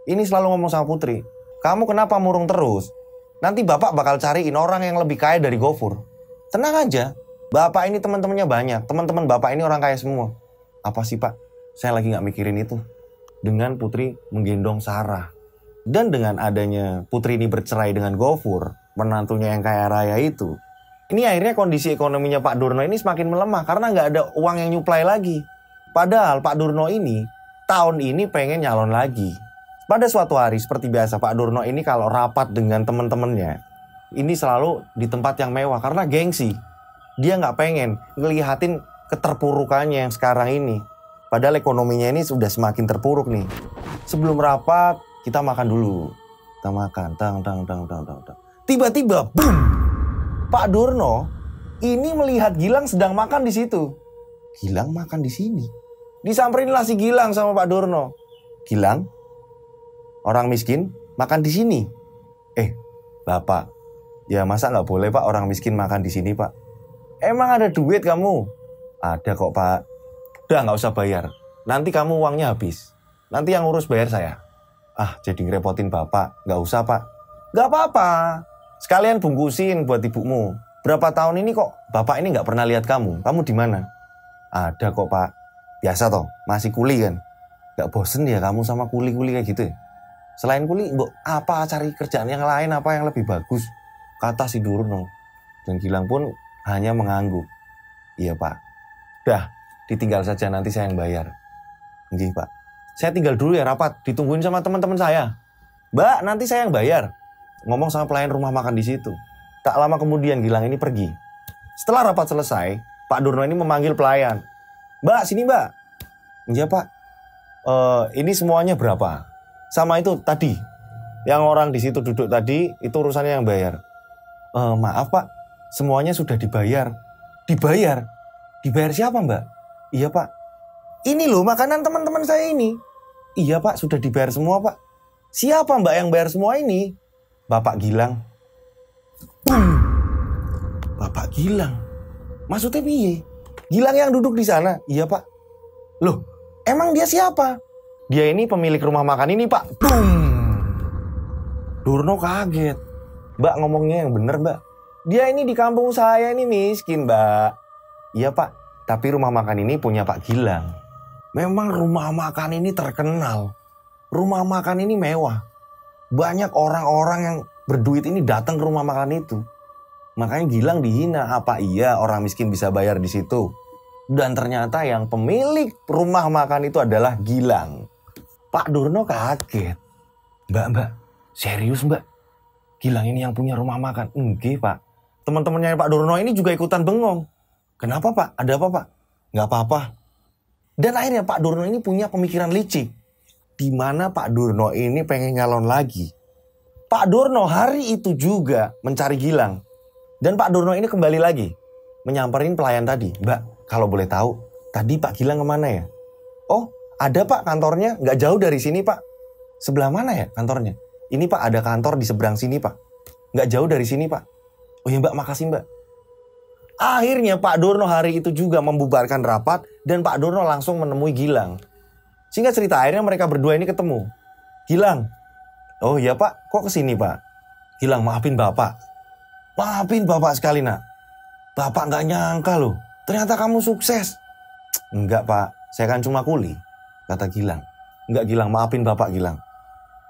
ini selalu ngomong sama Putri, kamu kenapa murung terus? Nanti Bapak bakal cariin orang yang lebih kaya dari Gofur. Tenang aja, Bapak ini teman-temannya banyak. Teman-teman Bapak ini orang kaya semua. Apa sih Pak? Saya lagi gak mikirin itu. Dengan Putri menggendong Sarah. Dan dengan adanya Putri ini bercerai dengan Gofur, menantunya yang kaya raya itu, ini akhirnya kondisi ekonominya Pak Durno ini semakin melemah karena gak ada uang yang nyuplai lagi. Padahal Pak Durno ini tahun ini pengen nyalon lagi. Pada suatu hari seperti biasa Pak Durno ini kalau rapat dengan teman-temannya, ini selalu di tempat yang mewah karena gengsi. Dia nggak pengen ngelihatin keterpurukannya yang sekarang ini. Padahal ekonominya ini sudah semakin terpuruk nih. Sebelum rapat kita makan dulu. Kita makan, tang. Tiba-tiba, boom! Pak Durno ini melihat Gilang sedang makan di situ. Gilang makan di sini. Disamperinlah si Gilang sama Pak Durno. Gilang, orang miskin makan di sini. Bapak, ya masa nggak boleh Pak orang miskin makan di sini Pak? Emang ada duit kamu? Ada kok Pak. Udah nggak usah bayar. Nanti kamu uangnya habis. Nanti yang urus bayar saya. Jadi ngerepotin Bapak. Nggak usah Pak. Nggak apa-apa. Sekalian bungkusin buat ibumu. Berapa tahun ini kok Bapak ini nggak pernah lihat kamu? Kamu di mana? Ada kok Pak. Biasa toh, masih kuli kan? Gak bosen ya kamu sama kuli-kuli kayak gitu ya? Selain kuli, apa cari kerjaan yang lain, apa yang lebih bagus? Kata si Durno. Dan Gilang pun hanya mengangguk. Iya Pak. Dah, ditinggal saja nanti saya yang bayar. Nggih Pak. Saya tinggal dulu ya rapat, ditungguin sama teman-teman saya. Mbak, nanti saya yang bayar. Ngomong sama pelayan rumah makan di situ. Tak lama kemudian Gilang ini pergi. Setelah rapat selesai, Pak Durno ini memanggil pelayan. Mbak, sini Mbak. Iya Pak. Ini semuanya berapa? Sama itu tadi. Yang orang di situ duduk tadi, itu urusannya yang bayar. Maaf Pak, semuanya sudah dibayar. Dibayar? Dibayar siapa Mbak? Iya Pak. Ini loh makanan teman-teman saya ini. Iya Pak, sudah dibayar semua Pak. Siapa Mbak yang bayar semua ini? Bapak Gilang. Bapak Gilang? Maksudnya piye? Gilang yang duduk di sana? Iya Pak. Loh, emang dia siapa? Dia ini pemilik rumah makan ini Pak. Boom. Durno kaget. Mbak ngomongnya yang bener Mbak. Dia ini di kampung saya ini miskin Mbak. Iya Pak, tapi rumah makan ini punya Pak Gilang. Memang rumah makan ini terkenal. Rumah makan ini mewah. Banyak orang-orang yang berduit ini datang ke rumah makan itu. Makanya Gilang dihina. Apa iya orang miskin bisa bayar di situ? Dan ternyata yang pemilik rumah makan itu adalah Gilang. Pak Durno kaget. Mbak, serius mbak? Gilang ini yang punya rumah makan? Enggak pak. Teman-temannya Pak Durno ini juga ikutan bengong. Kenapa pak? Ada apa pak? Nggak apa-apa. Dan akhirnya Pak Durno ini punya pemikiran licik. Di mana Pak Durno ini pengen nyalon lagi. Pak Durno hari itu juga mencari Gilang. Dan Pak Durno ini kembali lagi. Menyamperin pelayan tadi. Mbak, kalau boleh tahu, tadi Pak Gilang kemana ya? Oh, ada pak kantornya. Nggak jauh dari sini pak. Sebelah mana ya kantornya? Ini pak ada kantor di seberang sini pak. Nggak jauh dari sini pak. Oh ya mbak, makasih mbak. Akhirnya Pak Durno hari itu juga membubarkan rapat. Dan Pak Durno langsung menemui Gilang. Singkat cerita akhirnya mereka berdua ini ketemu. Gilang. Oh iya pak, kok kesini pak? Gilang, maafin bapak. Maafin bapak sekali nak. Bapak nggak nyangka loh. Ternyata kamu sukses. Enggak pak, saya kan cuma kuli. Kata Gilang. Enggak Gilang, maafin bapak Gilang.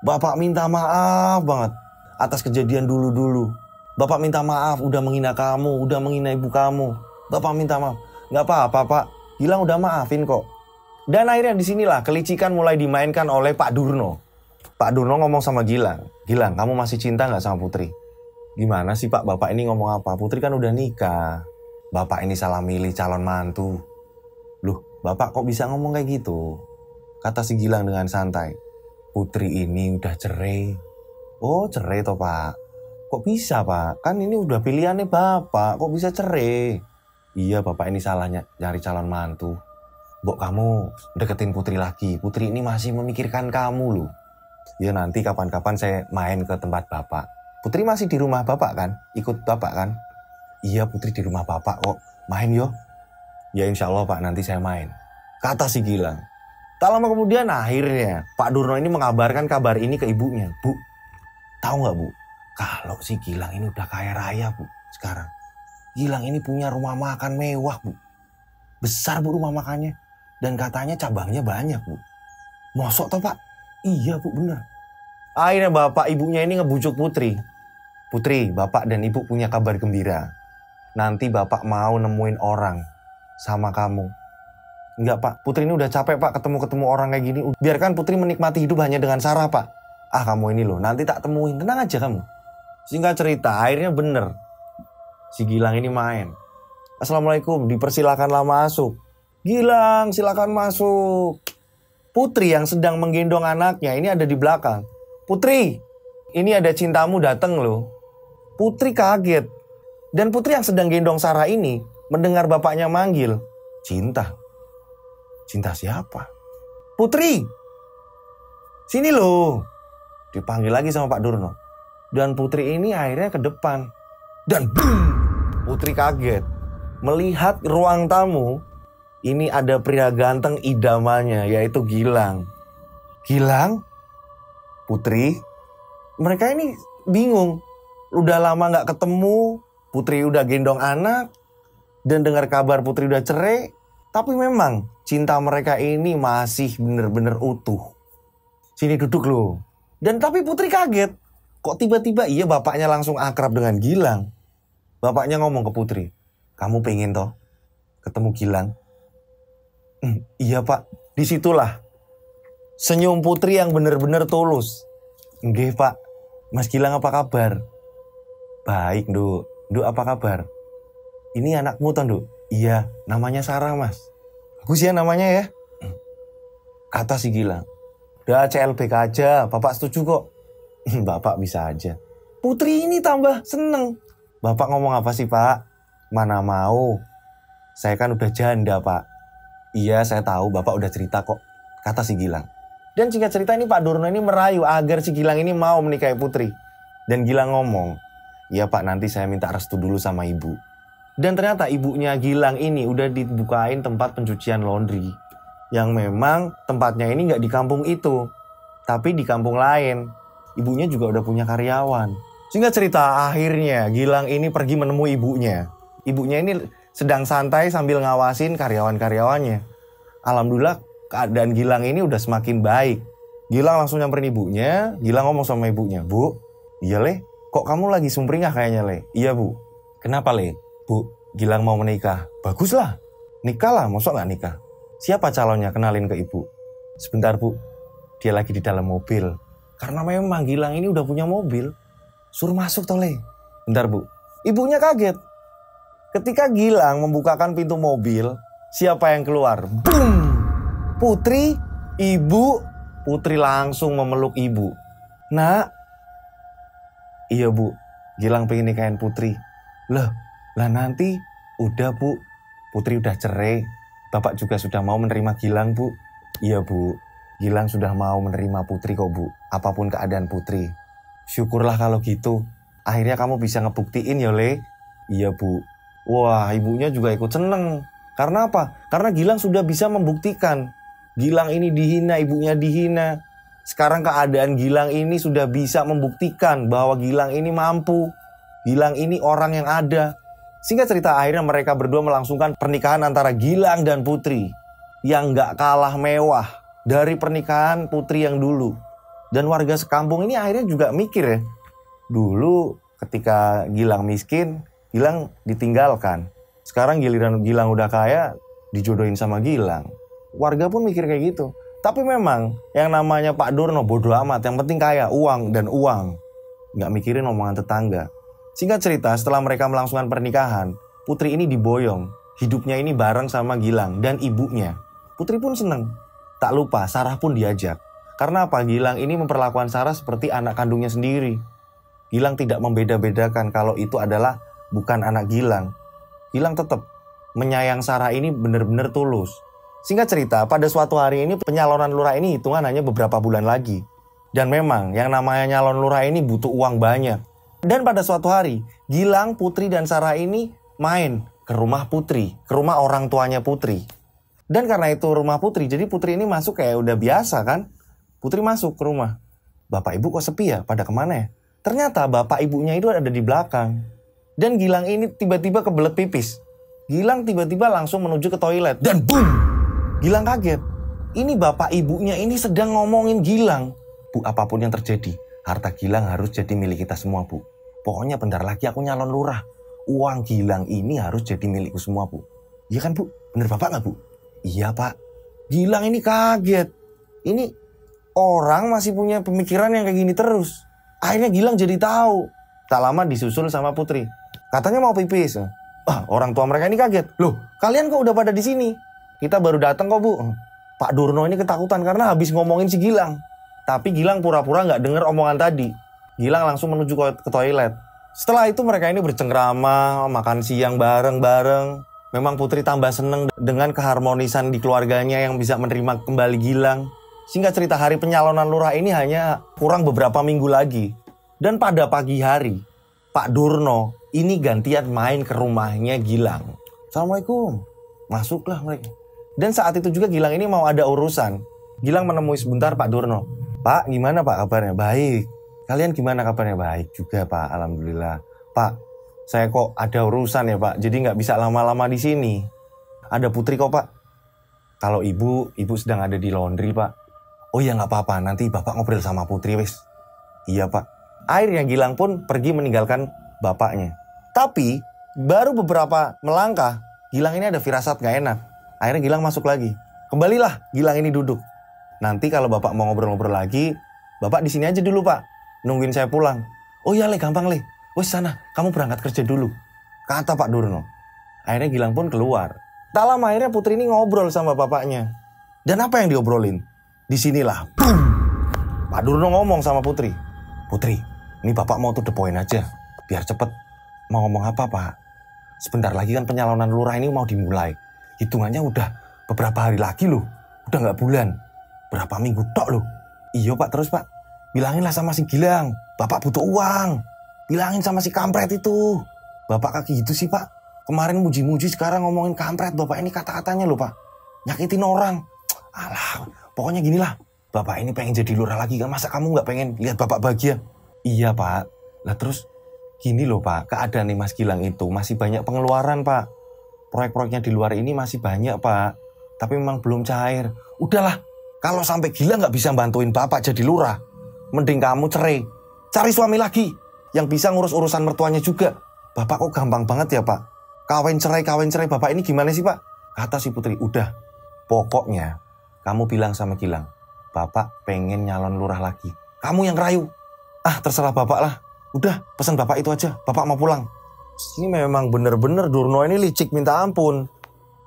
Bapak minta maaf banget atas kejadian dulu-dulu. Bapak minta maaf udah menghina kamu, udah menghina ibu kamu. Bapak minta maaf. Nggak apa-apa pak, Gilang udah maafin kok. Dan akhirnya disinilah kelicikan mulai dimainkan oleh Pak Durno. Pak Durno ngomong sama Gilang. Gilang, kamu masih cinta nggak sama Putri? Gimana sih pak, bapak ini ngomong apa? Putri kan udah nikah. Bapak ini salah milih calon mantu. Loh, bapak kok bisa ngomong kayak gitu? Kata si Gilang dengan santai. Putri ini udah cerai. Oh cerai toh pak. Kok bisa pak? Kan ini udah pilihannya bapak. Kok bisa cerai? Iya bapak ini salahnya nyari calon mantu. Bok kamu deketin Putri lagi. Putri ini masih memikirkan kamu loh. Ya nanti kapan-kapan saya main ke tempat bapak. Putri masih di rumah bapak kan? Ikut bapak kan? Iya Putri di rumah bapak kok. Main yo. Ya insya Allah pak nanti saya main. Kata si Gilang. Tak lama kemudian akhirnya Pak Durno ini mengabarkan kabar ini ke ibunya. Bu, tahu nggak bu? Kalau si Gilang ini udah kaya raya bu sekarang. Gilang ini punya rumah makan mewah bu. Besar bu rumah makannya. Dan katanya cabangnya banyak bu. Mosok toh pak? Iya bu bener. Akhirnya bapak ibunya ini ngebujuk Putri. Putri, bapak dan ibu punya kabar gembira. Nanti bapak mau nemuin orang sama kamu. Enggak pak, Putri ini udah capek pak ketemu-ketemu orang kayak gini. Biarkan Putri menikmati hidup hanya dengan Sarah pak. Ah kamu ini loh, nanti tak temuin. Tenang aja kamu. Singkat cerita, akhirnya bener. Si Gilang ini main. Assalamualaikum, dipersilakanlah masuk. Gilang, silakan masuk. Putri yang sedang menggendong anaknya ini ada di belakang. Putri, ini ada cintamu datang loh. Putri kaget. Dan Putri yang sedang gendong Sarah ini mendengar bapaknya manggil. Cinta. Cinta siapa? Putri. Sini loh. Dipanggil lagi sama Pak Durno. Dan Putri ini akhirnya ke depan. Dan boom. Putri kaget. Melihat ruang tamu. Ini ada pria ganteng idamannya. Yaitu Gilang. Gilang? Putri? Mereka ini bingung. Udah lama gak ketemu. Putri udah gendong anak. Dan dengar kabar Putri udah cerai. Tapi memang cinta mereka ini masih bener-bener utuh. Sini duduk loh. Dan tapi Putri kaget. Kok tiba-tiba iya bapaknya langsung akrab dengan Gilang. Bapaknya ngomong ke Putri. Kamu pengen toh ketemu Gilang? Iya pak. Disitulah senyum Putri yang bener-bener tulus. Nggih pak. Mas Gilang apa kabar? Baik Nduk. Nduk apa kabar? Ini anakmu toh Nduk? Iya, namanya Sarah mas. Bagus ya namanya ya. Kata si Gilang. Udah CLBK aja, bapak setuju kok. Bapak bisa aja. Putri ini tambah seneng. Bapak ngomong apa sih pak? Mana mau. Saya kan udah janda pak. Iya saya tahu bapak udah cerita kok. Kata si Gilang. Dan singkat cerita ini Pak Durno ini merayu agar si Gilang ini mau menikahi Putri. Dan Gilang ngomong. Iya pak nanti saya minta restu dulu sama ibu. Dan ternyata ibunya Gilang ini udah dibukain tempat pencucian laundry. Yang memang tempatnya ini gak di kampung itu. Tapi di kampung lain. Ibunya juga udah punya karyawan. Singkat cerita akhirnya Gilang ini pergi menemui ibunya. Ibunya ini sedang santai sambil ngawasin karyawan-karyawannya. Alhamdulillah keadaan Gilang ini udah semakin baik. Gilang langsung nyamperin ibunya. Gilang ngomong sama ibunya. Bu, iya Le, kok kamu lagi sumringah kayaknya Le? Iya bu. Kenapa Le? Bu, Gilang mau menikah. Baguslah. Nikah lah, mosok gak nikah? Siapa calonnya? Kenalin ke ibu. Sebentar bu. dia lagi di dalam mobil. Karena memang Gilang ini udah punya mobil. Suruh masuk tole. Bentar bu. Ibunya kaget. Ketika Gilang membukakan pintu mobil, siapa yang keluar? Boom! Putri, ibu. Putri langsung memeluk ibu. Nak. Iya bu, Gilang pengen nikahin Putri. Lah nanti udah bu. Putri udah cerai. Bapak juga sudah mau menerima Gilang bu. Iya bu, Gilang sudah mau menerima Putri kok bu. Apapun keadaan Putri. Syukurlah kalau gitu. Akhirnya kamu bisa ngebuktiin ya Le. Iya bu. Wah ibunya juga ikut seneng. Karena apa? Karena Gilang sudah bisa membuktikan. Gilang ini dihina, ibunya dihina. Sekarang keadaan Gilang ini sudah bisa membuktikan bahwa Gilang ini mampu. Gilang ini orang yang ada. Singkat cerita akhirnya mereka berdua melangsungkan pernikahan antara Gilang dan Putri. Yang gak kalah mewah dari pernikahan Putri yang dulu. Dan warga sekampung ini akhirnya juga mikir ya. Dulu ketika Gilang miskin, Gilang ditinggalkan. Sekarang giliran Gilang udah kaya, dijodohin sama Gilang. Warga pun mikir kayak gitu. Tapi memang yang namanya Pak Durno bodoh amat. Yang penting kaya, uang dan uang. Nggak mikirin omongan tetangga. Singkat cerita setelah mereka melangsungkan pernikahan, Putri ini diboyong. Hidupnya ini bareng sama Gilang dan ibunya. Putri pun seneng. Tak lupa Sarah pun diajak. Karena apa? Gilang ini memperlakukan Sarah seperti anak kandungnya sendiri. Gilang tidak membeda-bedakan kalau itu adalah bukan anak Gilang. Gilang tetap menyayang Sarah ini benar-benar tulus. Singkat cerita, pada suatu hari ini penyalonan lurah ini hitungan hanya beberapa bulan lagi. Dan memang yang namanya nyalon lurah ini butuh uang banyak. Dan pada suatu hari, Gilang, Putri, dan Sarah ini main ke rumah Putri, ke rumah orang tuanya Putri. Dan karena itu rumah Putri, jadi Putri ini masuk kayak udah biasa kan. Putri masuk ke rumah. Bapak ibu kok sepi ya? Pada kemana ya? Ternyata bapak ibunya itu ada di belakang. Dan Gilang ini tiba-tiba kebelet pipis. Gilang tiba-tiba langsung menuju ke toilet. Dan boom! Gilang kaget. Ini bapak ibunya ini sedang ngomongin Gilang. Bu, apapun yang terjadi, harta Gilang harus jadi milik kita semua, Bu. Pokoknya bentar lagi aku nyalon lurah. Uang Gilang ini harus jadi milikku semua, Bu. Iya kan, Bu? Bener Bapak nggak, Bu? Iya, Pak. Gilang ini kaget. Ini orang masih punya pemikiran yang kayak gini terus. Akhirnya Gilang jadi tahu. Tak lama disusul sama Putri. Katanya mau pipis. Orang tua mereka ini kaget. Loh, kalian kok udah pada di sini? Kita baru datang kok, Bu. Pak Durno ini ketakutan karena habis ngomongin si Gilang. Tapi Gilang pura-pura nggak dengar omongan tadi. Gilang langsung menuju ke toilet. Setelah itu mereka ini bercengkrama, makan siang bareng-bareng. Memang Putri tambah seneng dengan keharmonisan di keluarganya yang bisa menerima kembali Gilang. Singkat cerita hari penyalonan lurah ini hanya kurang beberapa minggu lagi. Dan pada pagi hari, Pak Durno ini gantian main ke rumahnya Gilang. Assalamualaikum. Masuklah mereka. Dan saat itu juga Gilang ini mau ada urusan. Gilang menemui sebentar Pak Durno. Pak, gimana Pak kabarnya? Baik. Kalian gimana kabarnya? Baik juga Pak, alhamdulillah. Pak, saya kok ada urusan ya Pak, jadi nggak bisa lama-lama di sini. Ada Putri kok Pak. Kalau ibu sedang ada di laundry Pak. Oh ya nggak apa-apa, nanti Bapak ngobrol sama Putri wis. Iya Pak. Akhirnya Gilang pun pergi meninggalkan bapaknya. Tapi baru beberapa melangkah, Gilang ini ada firasat nggak enak. Akhirnya Gilang masuk lagi. Kembalilah Gilang ini duduk. Nanti kalau Bapak mau ngobrol-ngobrol lagi, Bapak di sini aja dulu Pak. Nungguin saya pulang. Oh iya Le, gampang Le. Wes sana, kamu berangkat kerja dulu. Kata Pak Durno. Akhirnya Gilang pun keluar. Tak lama akhirnya Putri ini ngobrol sama bapaknya. Dan apa yang diobrolin? Disinilah, boom! Pak Durno ngomong sama Putri. Putri, ini Bapak mau to the point aja. Biar cepet. Mau ngomong apa Pak? Sebentar lagi kan penyalonan lurah ini mau dimulai. Hitungannya udah beberapa hari lagi loh. Udah gak bulan. Berapa minggu tok loh. Iya Pak, terus Pak. Bilanginlah sama si Gilang. Bapak butuh uang. Bilangin sama si kampret itu. Bapak kaki gitu sih Pak. Kemarin muji-muji sekarang ngomongin kampret. Bapak ini kata-katanya loh Pak. Nyakitin orang. Alah, pokoknya ginilah. Bapak ini pengen jadi lurah lagi kan. Masa kamu gak pengen lihat Bapak bahagia? Iya Pak. Lah terus gini loh Pak. Keadaan nih Mas Gilang itu masih banyak pengeluaran Pak. Proyek-proyeknya di luar ini masih banyak Pak. Tapi memang belum cair. Udahlah. Kalau sampai Gilang gak bisa bantuin Bapak jadi lurah, mending kamu cerai. Cari suami lagi yang bisa ngurus urusan mertuanya juga. Bapak kok gampang banget ya Pak. Kawin cerai Bapak ini gimana sih Pak? Kata si Putri, udah. Pokoknya kamu bilang sama Gilang, Bapak pengen nyalon lurah lagi. Kamu yang rayu. Ah, terserah Bapak lah. Udah, pesan Bapak itu aja. Bapak mau pulang. Ini memang bener-bener Durno ini licik minta ampun.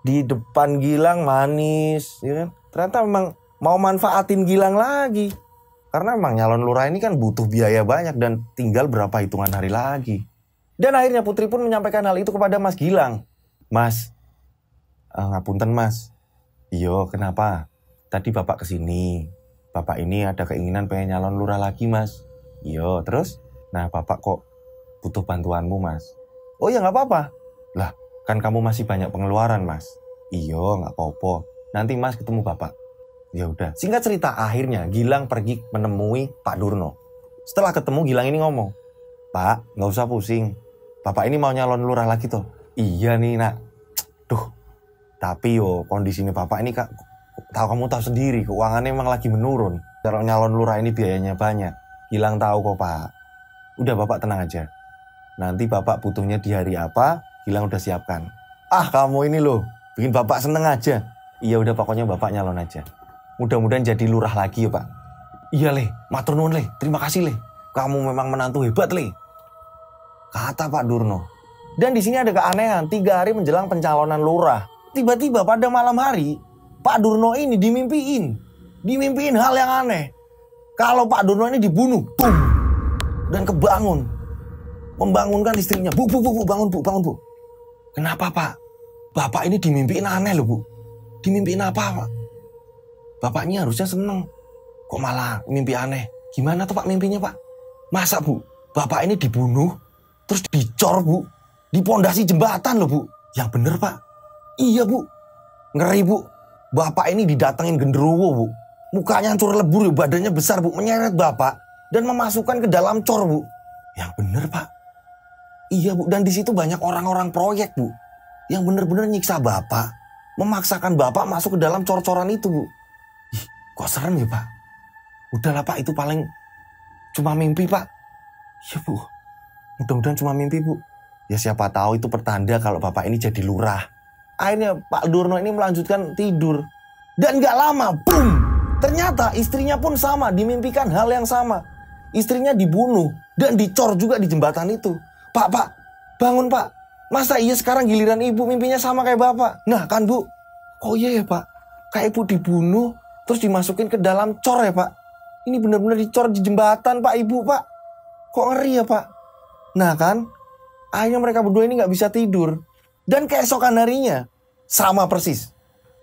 Di depan Gilang manis, ya kan? Ternyata memang mau manfaatin Gilang lagi. Karena memang nyalon lurah ini kan butuh biaya banyak dan tinggal berapa hitungan hari lagi. Dan akhirnya Putri pun menyampaikan hal itu kepada Mas Gilang. Mas, ngapunten Mas. Iyo, kenapa? Tadi Bapak kesini. Bapak ini ada keinginan pengen nyalon lurah lagi Mas. Iyo, terus? Nah, Bapak kok butuh bantuanmu Mas. Oh ya nggak apa-apa. Lah, kan kamu masih banyak pengeluaran Mas. Iyo, nggak apa-apa. Nanti Mas ketemu Bapak. Ya udah. Singkat cerita, akhirnya Gilang pergi menemui Pak Durno. Setelah ketemu, Gilang ini ngomong, Pak, nggak usah pusing. Bapak ini mau nyalon lurah lagi tuh. Iya nih nak. Duh. Tapi kondisi ini Bapak ini kamu tahu sendiri, keuangannya emang lagi menurun. Kalau nyalon lurah ini biayanya banyak. Gilang tahu kok Pak. Udah Bapak tenang aja. Nanti Bapak butuhnya di hari apa, Gilang udah siapkan. Ah kamu ini loh, bikin Bapak seneng aja. Iya udah pokoknya Bapak nyalon aja. Mudah-mudahan jadi lurah lagi ya Pak. Iya Le, matur nuwun Le, terima kasih Le. Kamu memang menantu hebat Le. Kata Pak Durno. Dan di sini ada keanehan, 3 hari menjelang pencalonan lurah. Tiba-tiba pada malam hari, Pak Durno ini dimimpiin hal yang aneh. Kalau Pak Durno ini dibunuh, boom, dan kebangun. Membangunkan istrinya, bu, bangun bu. Kenapa Pak? Bapak ini dimimpiin aneh loh Bu. Dimimpiin apa Pak? Bapaknya harusnya seneng. Kok malah mimpi aneh? Gimana tuh Pak mimpinya Pak? Masa Bu, Bapak ini dibunuh, terus dicor Bu. Di pondasi jembatan loh Bu. Yang bener Pak. Iya Bu. Ngeri Bu. Bapak ini didatengin genderuwo Bu. Mukanya hancur lebur, badannya besar Bu. Menyeret Bapak dan memasukkan ke dalam cor Bu. Yang bener Pak. Iya Bu. Dan di situ banyak orang-orang proyek Bu. Yang bener-bener nyiksa Bapak. Memaksakan Bapak masuk ke dalam cor-coran itu Bu. Ih, kok serem ya Pak? Udahlah Pak, itu paling cuma mimpi Pak. Ya Bu, mudah-mudahan cuma mimpi Bu. Ya siapa tahu itu pertanda kalau Bapak ini jadi lurah. Akhirnya Pak Durno ini melanjutkan tidur. Dan gak lama, boom! Ternyata istrinya pun sama, dimimpikan hal yang sama. Istrinya dibunuh dan dicor juga di jembatan itu. Pak, bangun Pak. Masa iya sekarang giliran ibu mimpinya sama kayak Bapak? Nah kan Bu, oh iya ya Pak. Kayak ibu dibunuh, terus dimasukin ke dalam cor ya Pak. Ini benar-benar dicor di jembatan Pak, Ibu Pak. Kok ngeri ya Pak? Nah kan, akhirnya mereka berdua ini gak bisa tidur. Dan keesokan harinya, sama persis.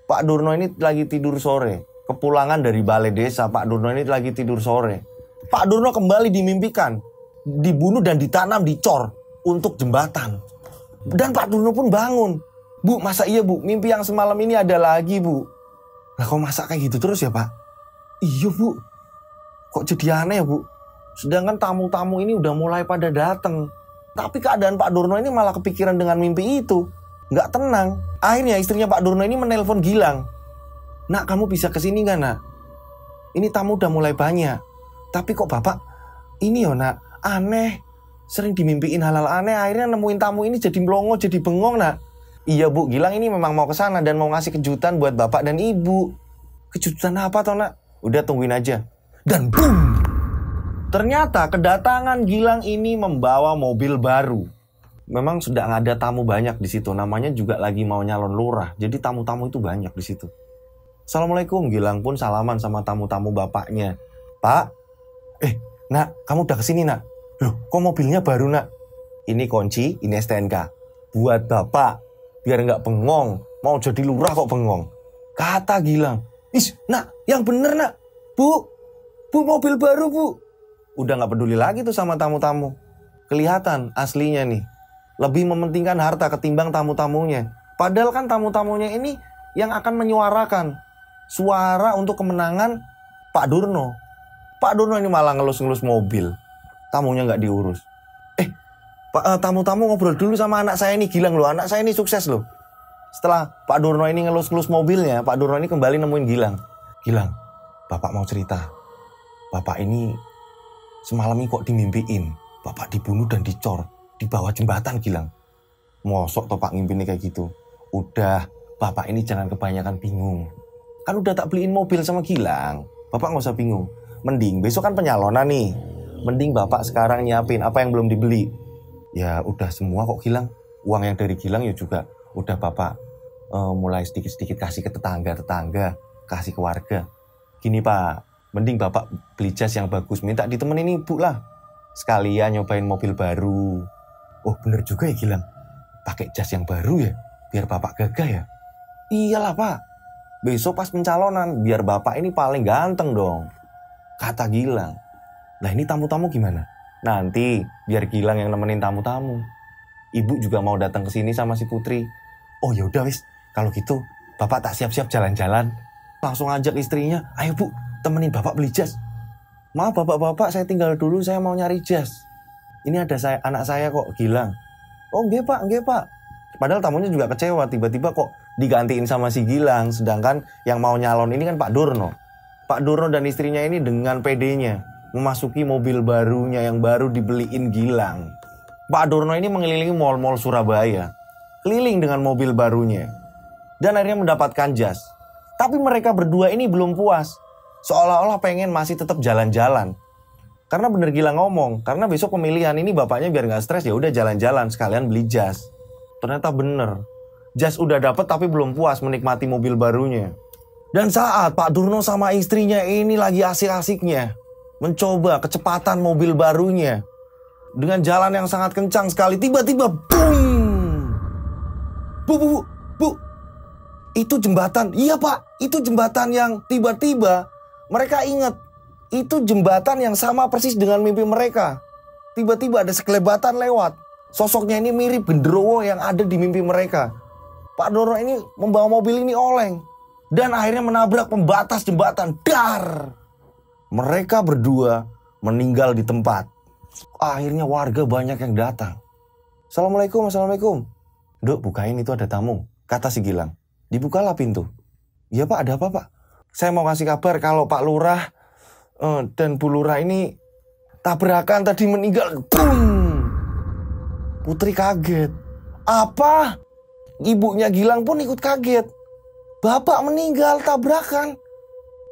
Pak Durno ini lagi tidur sore. Kepulangan dari balai desa, Pak Durno ini lagi tidur sore. Pak Durno kembali dimimpikan. Dibunuh dan ditanam dicor untuk jembatan. Dan Pak Durno pun bangun. Bu, masa iya Bu, mimpi yang semalam ini ada lagi Bu. Lah kok masa kayak gitu terus ya Pak? Iya Bu. Kok jadi aneh ya Bu? Sedangkan tamu-tamu ini udah mulai pada datang. Tapi keadaan Pak Durno ini malah kepikiran dengan mimpi itu. Nggak tenang. Akhirnya istrinya Pak Durno ini menelpon Gilang. Nak, kamu bisa kesini nggak nak? Ini tamu udah mulai banyak. Tapi kok Bapak ini ya nak, aneh. Sering dimimpiin hal-hal aneh. Akhirnya nemuin tamu ini jadi melongo, jadi bengong nak. Iya Bu, Gilang ini memang mau kesana dan mau ngasih kejutan buat Bapak dan Ibu. Kejutan apa toh nak? Udah tungguin aja. Dan boom! Ternyata kedatangan Gilang ini membawa mobil baru. Memang sudah nggak ada tamu banyak di situ. Namanya juga lagi mau nyalon lurah. Jadi tamu-tamu itu banyak di situ. Assalamualaikum. Gilang pun salaman sama tamu-tamu bapaknya. Pak, nak, kamu udah kesini nak? Loh, kok mobilnya baru nak? Ini kunci, ini STNK. Buat Bapak, biar nggak bengong. Mau jadi lurah kok bengong. Kata Gilang. Nak, yang bener nak. Bu, mobil baru Bu. Udah gak peduli lagi tuh sama tamu-tamu. Kelihatan aslinya nih. Lebih mementingkan harta ketimbang tamu-tamunya. Padahal kan tamu-tamunya ini yang akan menyuarakan suara untuk kemenangan Pak Durno. Pak Durno ini malah ngelus-ngelus mobil. Tamunya gak diurus. Tamu-tamu ngobrol dulu sama anak saya ini. Gilang loh, anak saya ini sukses loh. Setelah Pak Durno ini ngelus-ngelus mobilnya, Pak Durno ini kembali nemuin Gilang. Gilang, Bapak mau cerita. Bapak ini semalam ini kok dimimpiin. Bapak dibunuh dan dicor di bawah jembatan Gilang. Mosok toh Pak ngimpinnya kayak gitu. Udah, Bapak ini jangan kebanyakan bingung. Kan udah tak beliin mobil sama Gilang. Bapak nggak usah bingung. Mending besok kan penyalonan nih. Mending Bapak sekarang nyiapin apa yang belum dibeli. Ya udah semua kok Gilang. Uang yang dari Gilang ya juga udah Bapak mulai sedikit-sedikit kasih ke tetangga-tetangga, kasih ke warga. Gini Pak, mending Bapak beli jas yang bagus, minta ditemenin Ibu lah. Sekalian nyobain mobil baru. Oh bener juga ya Gilang, pakai jas yang baru ya, biar Bapak gagah ya. Iyalah Pak, besok pas pencalonan, biar Bapak ini paling ganteng dong, kata Gilang. Nah ini tamu-tamu gimana? Nanti biar Gilang yang nemenin tamu-tamu. Ibu juga mau datang ke sini sama si Putri. Oh ya udah wis, kalau gitu Bapak tak siap-siap jalan-jalan. Langsung ajak istrinya, ayo Bu, temenin Bapak beli jas. Maaf Bapak-bapak, saya tinggal dulu, saya mau nyari jas. Ini ada anak saya kok, Gilang. Oh nggih Pak. Padahal tamunya juga kecewa, tiba-tiba kok digantiin sama si Gilang. Sedangkan yang mau nyalon ini kan Pak Durno. Pak Durno dan istrinya ini dengan pedenya memasuki mobil barunya yang baru dibeliin Gilang. Pak Durno ini mengelilingi mal-mal Surabaya, keliling dengan mobil barunya, dan akhirnya mendapatkan jas. Tapi mereka berdua ini belum puas, seolah-olah pengen masih tetap jalan-jalan. Karena bener Gilang ngomong, karena besok pemilihan ini bapaknya biar gak stres, ya udah jalan-jalan sekalian beli jas. Ternyata bener, jas udah dapet tapi belum puas menikmati mobil barunya. Dan saat Pak Durno sama istrinya ini lagi asik-asiknya mencoba kecepatan mobil barunya dengan jalan yang sangat kencang sekali, tiba-tiba boom! Bu, itu jembatan. Iya Pak, itu jembatan yang tiba-tiba mereka ingat. Itu jembatan yang sama persis dengan mimpi mereka. Tiba-tiba ada sekelebatan lewat. Sosoknya ini mirip genderuwo yang ada di mimpi mereka. Pak Durno ini membawa mobil ini oleng dan akhirnya menabrak pembatas jembatan. Dar! Mereka berdua meninggal di tempat. Akhirnya warga banyak yang datang. Assalamualaikum. Duk, bukain, itu ada tamu, kata si Gilang. Dibukalah pintu. Iya Pak, ada apa Pak? Saya mau kasih kabar kalau Pak Lurah dan Bu Lurah ini tabrakan tadi meninggal. Boom! Putri kaget. Apa? Ibunya Gilang pun ikut kaget. Bapak meninggal tabrakan.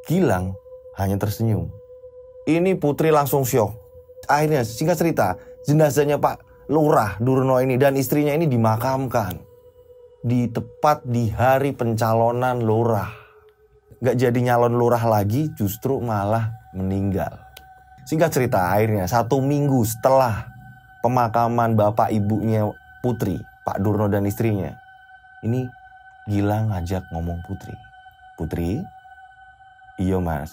Gilang hanya tersenyum. Ini Putri langsung syok. Akhirnya singkat cerita, jenazahnya Pak Lurah Durno ini dan istrinya ini dimakamkan tepat di hari pencalonan lurah. Gak jadi nyalon lurah lagi, justru malah meninggal. Singkat cerita, akhirnya 1 minggu setelah pemakaman bapak ibunya Putri, Pak Durno dan istrinya, ini Gilang ngajak ngomong Putri. Putri, iya Mas,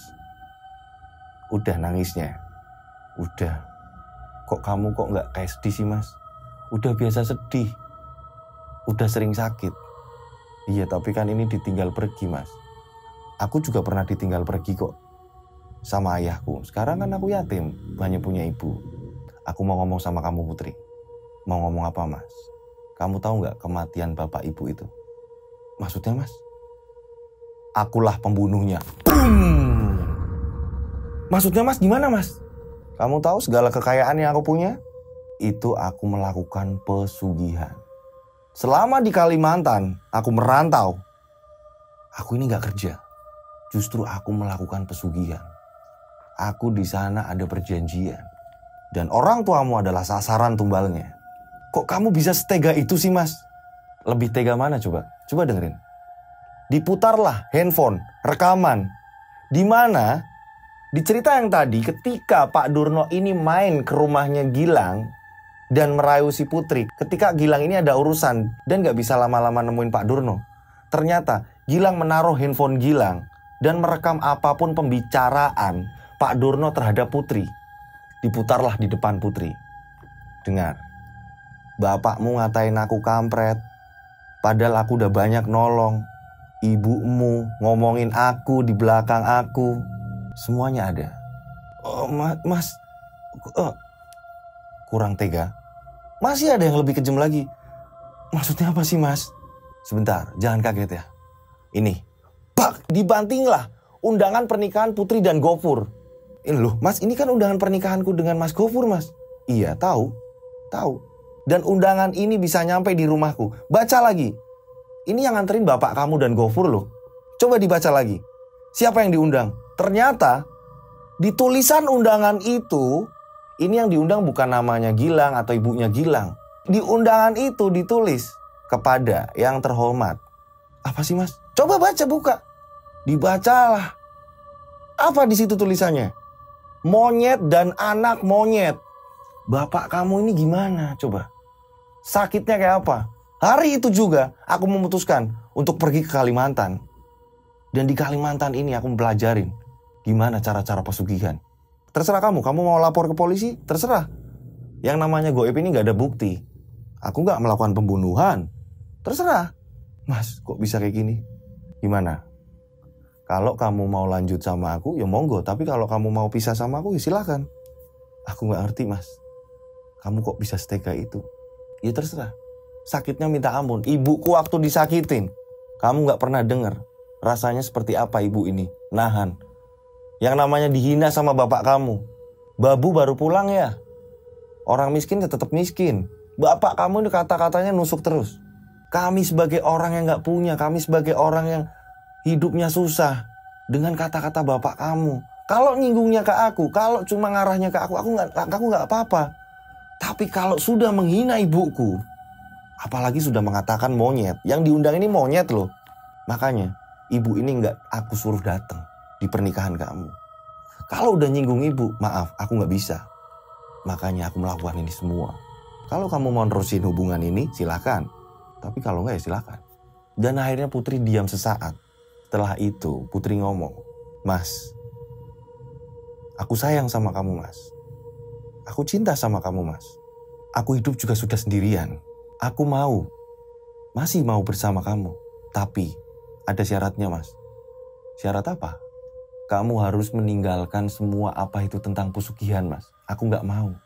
udah nangisnya. Udah. Kok kamu kok gak kayak sedih sih Mas? Udah biasa sedih. Udah sering sakit. Iya, tapi kan ini ditinggal pergi Mas. Aku juga pernah ditinggal pergi kok sama ayahku. Sekarang kan aku yatim, hanya punya ibu. Aku mau ngomong sama kamu Putri. Mau ngomong apa Mas? Kamu tahu gak kematian bapak ibu itu? Maksudnya Mas? Akulah pembunuhnya. Boom! Maksudnya Mas gimana Mas? Kamu tahu segala kekayaan yang aku punya? Itu aku melakukan pesugihan. Selama di Kalimantan, aku merantau. Aku ini gak kerja. Justru aku melakukan pesugihan. Aku di sana ada perjanjian. Dan orang tuamu adalah sasaran tumbalnya. Kok kamu bisa setega itu sih Mas? Lebih tega mana coba? Coba dengerin. Diputarlah handphone, rekaman. Di mana di cerita yang tadi ketika Pak Durno ini main ke rumahnya Gilang dan merayu si Putri, ketika Gilang ini ada urusan dan gak bisa lama-lama nemuin Pak Durno, ternyata Gilang menaruh handphone Gilang dan merekam apapun pembicaraan Pak Durno terhadap Putri. Diputarlah di depan Putri. Dengar, bapakmu ngatain aku kampret, padahal aku udah banyak nolong. Ibumu ngomongin aku di belakang aku. Semuanya ada. Oh, Mas, kurang tega. Masih ada yang lebih kejam lagi. Maksudnya apa sih Mas? Sebentar, jangan kaget ya. Ini, Pak, dibantinglah undangan pernikahan Putri dan Gofur. Ini loh, Mas, ini kan undangan pernikahanku dengan Mas Gofur, Mas. Iya, tahu. Dan undangan ini bisa nyampe di rumahku. Baca lagi. Ini yang nganterin bapak kamu dan Gofur loh. Coba dibaca lagi. Siapa yang diundang? Ternyata di tulisan undangan itu, ini yang diundang bukan namanya Gilang atau ibunya Gilang. Di undangan itu ditulis kepada yang terhormat. Apa sih mas? Coba baca, buka. Dibacalah. Apa di situ tulisannya? Monyet dan anak monyet. Bapak kamu ini gimana coba? Sakitnya kayak apa? Hari itu juga aku memutuskan untuk pergi ke Kalimantan. Dan di Kalimantan ini aku mempelajarin gimana cara-cara pesugihan. Terserah kamu mau lapor ke polisi, terserah. Yang namanya goib ini gak ada bukti. Aku gak melakukan pembunuhan. Terserah. Mas, kok bisa kayak gini? Gimana? Kalau kamu mau lanjut sama aku, ya monggo. Tapi kalau kamu mau pisah sama aku, ya silakan. Aku gak ngerti mas. Kamu kok bisa setega itu? Ya terserah. Sakitnya minta ampun. Ibuku waktu disakitin, kamu gak pernah dengar rasanya seperti apa ibu ini. Nahan. Yang namanya dihina sama bapak kamu. Babu baru pulang ya. Orang miskin ya tetap miskin. Bapak kamu ini kata-katanya nusuk terus. Kami sebagai orang yang gak punya, kami sebagai orang yang hidupnya susah, dengan kata-kata bapak kamu. Kalau nyinggungnya ke aku, kalau cuma ngarahnya ke aku nggak apa-apa. Tapi kalau sudah menghina ibuku, apalagi sudah mengatakan monyet, yang diundang ini monyet loh. Makanya ibu ini nggak aku suruh datang di pernikahan kamu. Kalau udah nyinggung ibu, maaf, aku nggak bisa. Makanya aku melakukan ini semua. Kalau kamu mau nerusin hubungan ini, silakan. Tapi kalau nggak ya silakan. Dan akhirnya Putri diam sesaat. Setelah itu Putri ngomong, Mas, aku sayang sama kamu mas. Aku cinta sama kamu mas. Aku hidup juga sudah sendirian. Aku masih mau bersama kamu. Tapi ada syaratnya mas. Syarat apa? Kamu harus meninggalkan semua apa itu tentang pesugihan mas. Aku gak mau.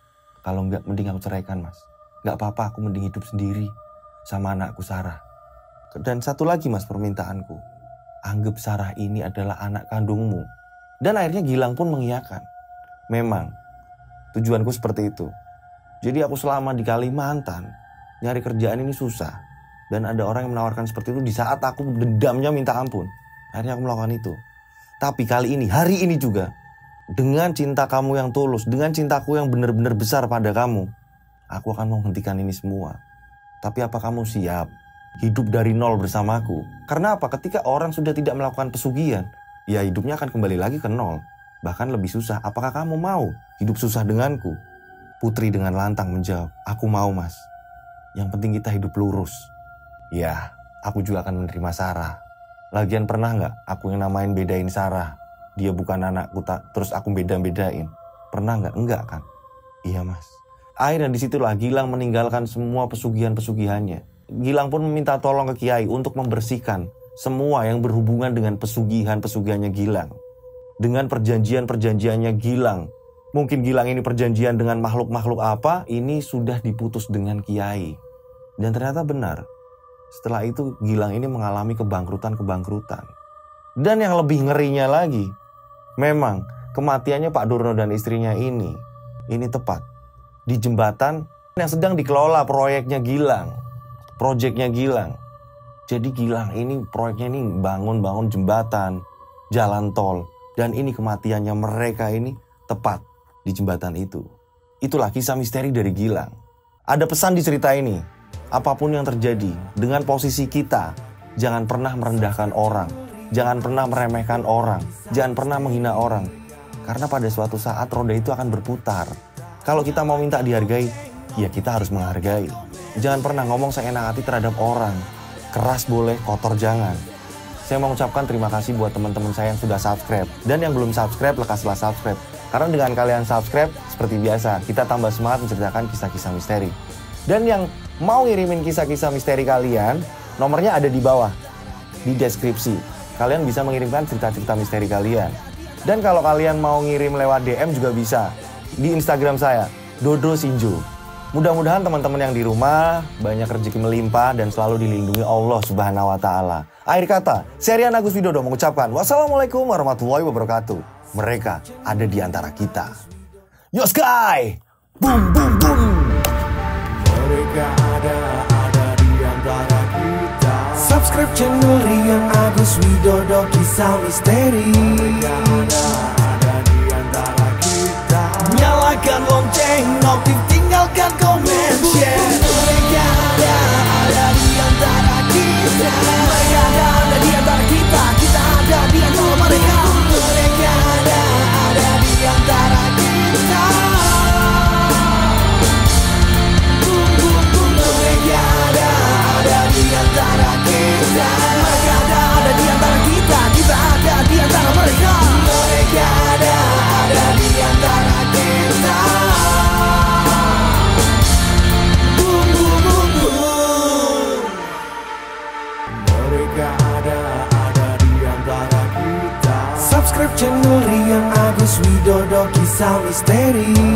Kalau gak mending aku ceraikan mas. Gak apa-apa, aku mending hidup sendiri sama anakku Sarah. Dan satu lagi mas permintaanku. Anggap Sarah ini adalah anak kandungmu. Dan akhirnya Gilang pun mengiyakan. Memang tujuanku seperti itu. Jadi aku selama di Kalimantan nyari kerjaan ini susah. Dan ada orang yang menawarkan seperti itu di saat aku dendamnya minta ampun. Akhirnya aku melakukan itu. Tapi kali ini, hari ini juga, dengan cinta kamu yang tulus, dengan cintaku yang benar-benar besar pada kamu, aku akan menghentikan ini semua. Tapi apa kamu siap hidup dari nol bersamaku? Karena apa? Ketika orang sudah tidak melakukan pesugihan, ya hidupnya akan kembali lagi ke nol. Bahkan lebih susah. Apakah kamu mau hidup susah denganku? Putri dengan lantang menjawab, aku mau mas. Yang penting kita hidup lurus. Ya, aku juga akan menerima Sarah. Lagian pernah gak aku yang namain bedain Sarah? Dia bukan anakku, terus aku beda-bedain. Pernah gak? Enggak kan? Iya mas. Akhirnya disitulah Gilang meninggalkan semua pesugihan-pesugihannya. Gilang pun meminta tolong ke Kiai untuk membersihkan semua yang berhubungan dengan pesugihan-pesugihannya Gilang. Dengan perjanjian-perjanjiannya Gilang. Mungkin Gilang ini perjanjian dengan makhluk-makhluk apa, ini sudah diputus dengan Kiai. Dan ternyata benar. Setelah itu Gilang ini mengalami kebangkrutan-kebangkrutan. Dan yang lebih ngerinya lagi, memang kematiannya Pak Durno dan istrinya ini tepat di jembatan yang sedang dikelola proyeknya Gilang. Proyeknya Gilang. Jadi Gilang ini proyeknya ini bangun jembatan, jalan tol. Dan ini kematiannya mereka ini tepat di jembatan itu. Itulah kisah misteri dari Gilang. Ada pesan di cerita ini. Apapun yang terjadi dengan posisi kita, jangan pernah merendahkan orang. Jangan pernah meremehkan orang. Jangan pernah menghina orang. Karena pada suatu saat roda itu akan berputar. Kalau kita mau minta dihargai, ya kita harus menghargai. Jangan pernah ngomong seenak hati terhadap orang. Keras boleh, kotor jangan. Saya mau ucapkan terima kasih buat teman-teman saya yang sudah subscribe. Dan yang belum subscribe, lekaslah subscribe. Karena dengan kalian subscribe, seperti biasa, kita tambah semangat menceritakan kisah-kisah misteri. Dan yang mau ngirimin kisah-kisah misteri kalian, nomornya ada di bawah, di deskripsi. Kalian bisa mengirimkan cerita-cerita misteri kalian. Dan kalau kalian mau ngirim lewat DM juga bisa. Di Instagram saya, Dodo Sinjo. Mudah-mudahan teman-teman yang di rumah banyak rezeki melimpah dan selalu dilindungi Allah Subhanahu wa Ta'ala. Akhir kata, saya Rian Agus Widodo mengucapkan wassalamualaikum warahmatullahi wabarakatuh. Mereka ada di antara kita. Yo Sky! Boom boom boom! Mereka ada di antara kita. Subscribe channel Rian Agus Widodo Kisah Misteri. Ada di antara kita. Nyalakan lonceng, notif, tinggalkan komen, share. Mereka ada di antara kita. Mereka ada di antara kita. Kita ada di antara mereka. Mereka ada di antara kita. Mereka ada di antara kita. Mereka ada di antara kita. Kita ada di antara mereka. Mereka ada di antara kita. Mereka ada di antara kita. Subscribe channel Rian Agus Widodo Kisah Misteri.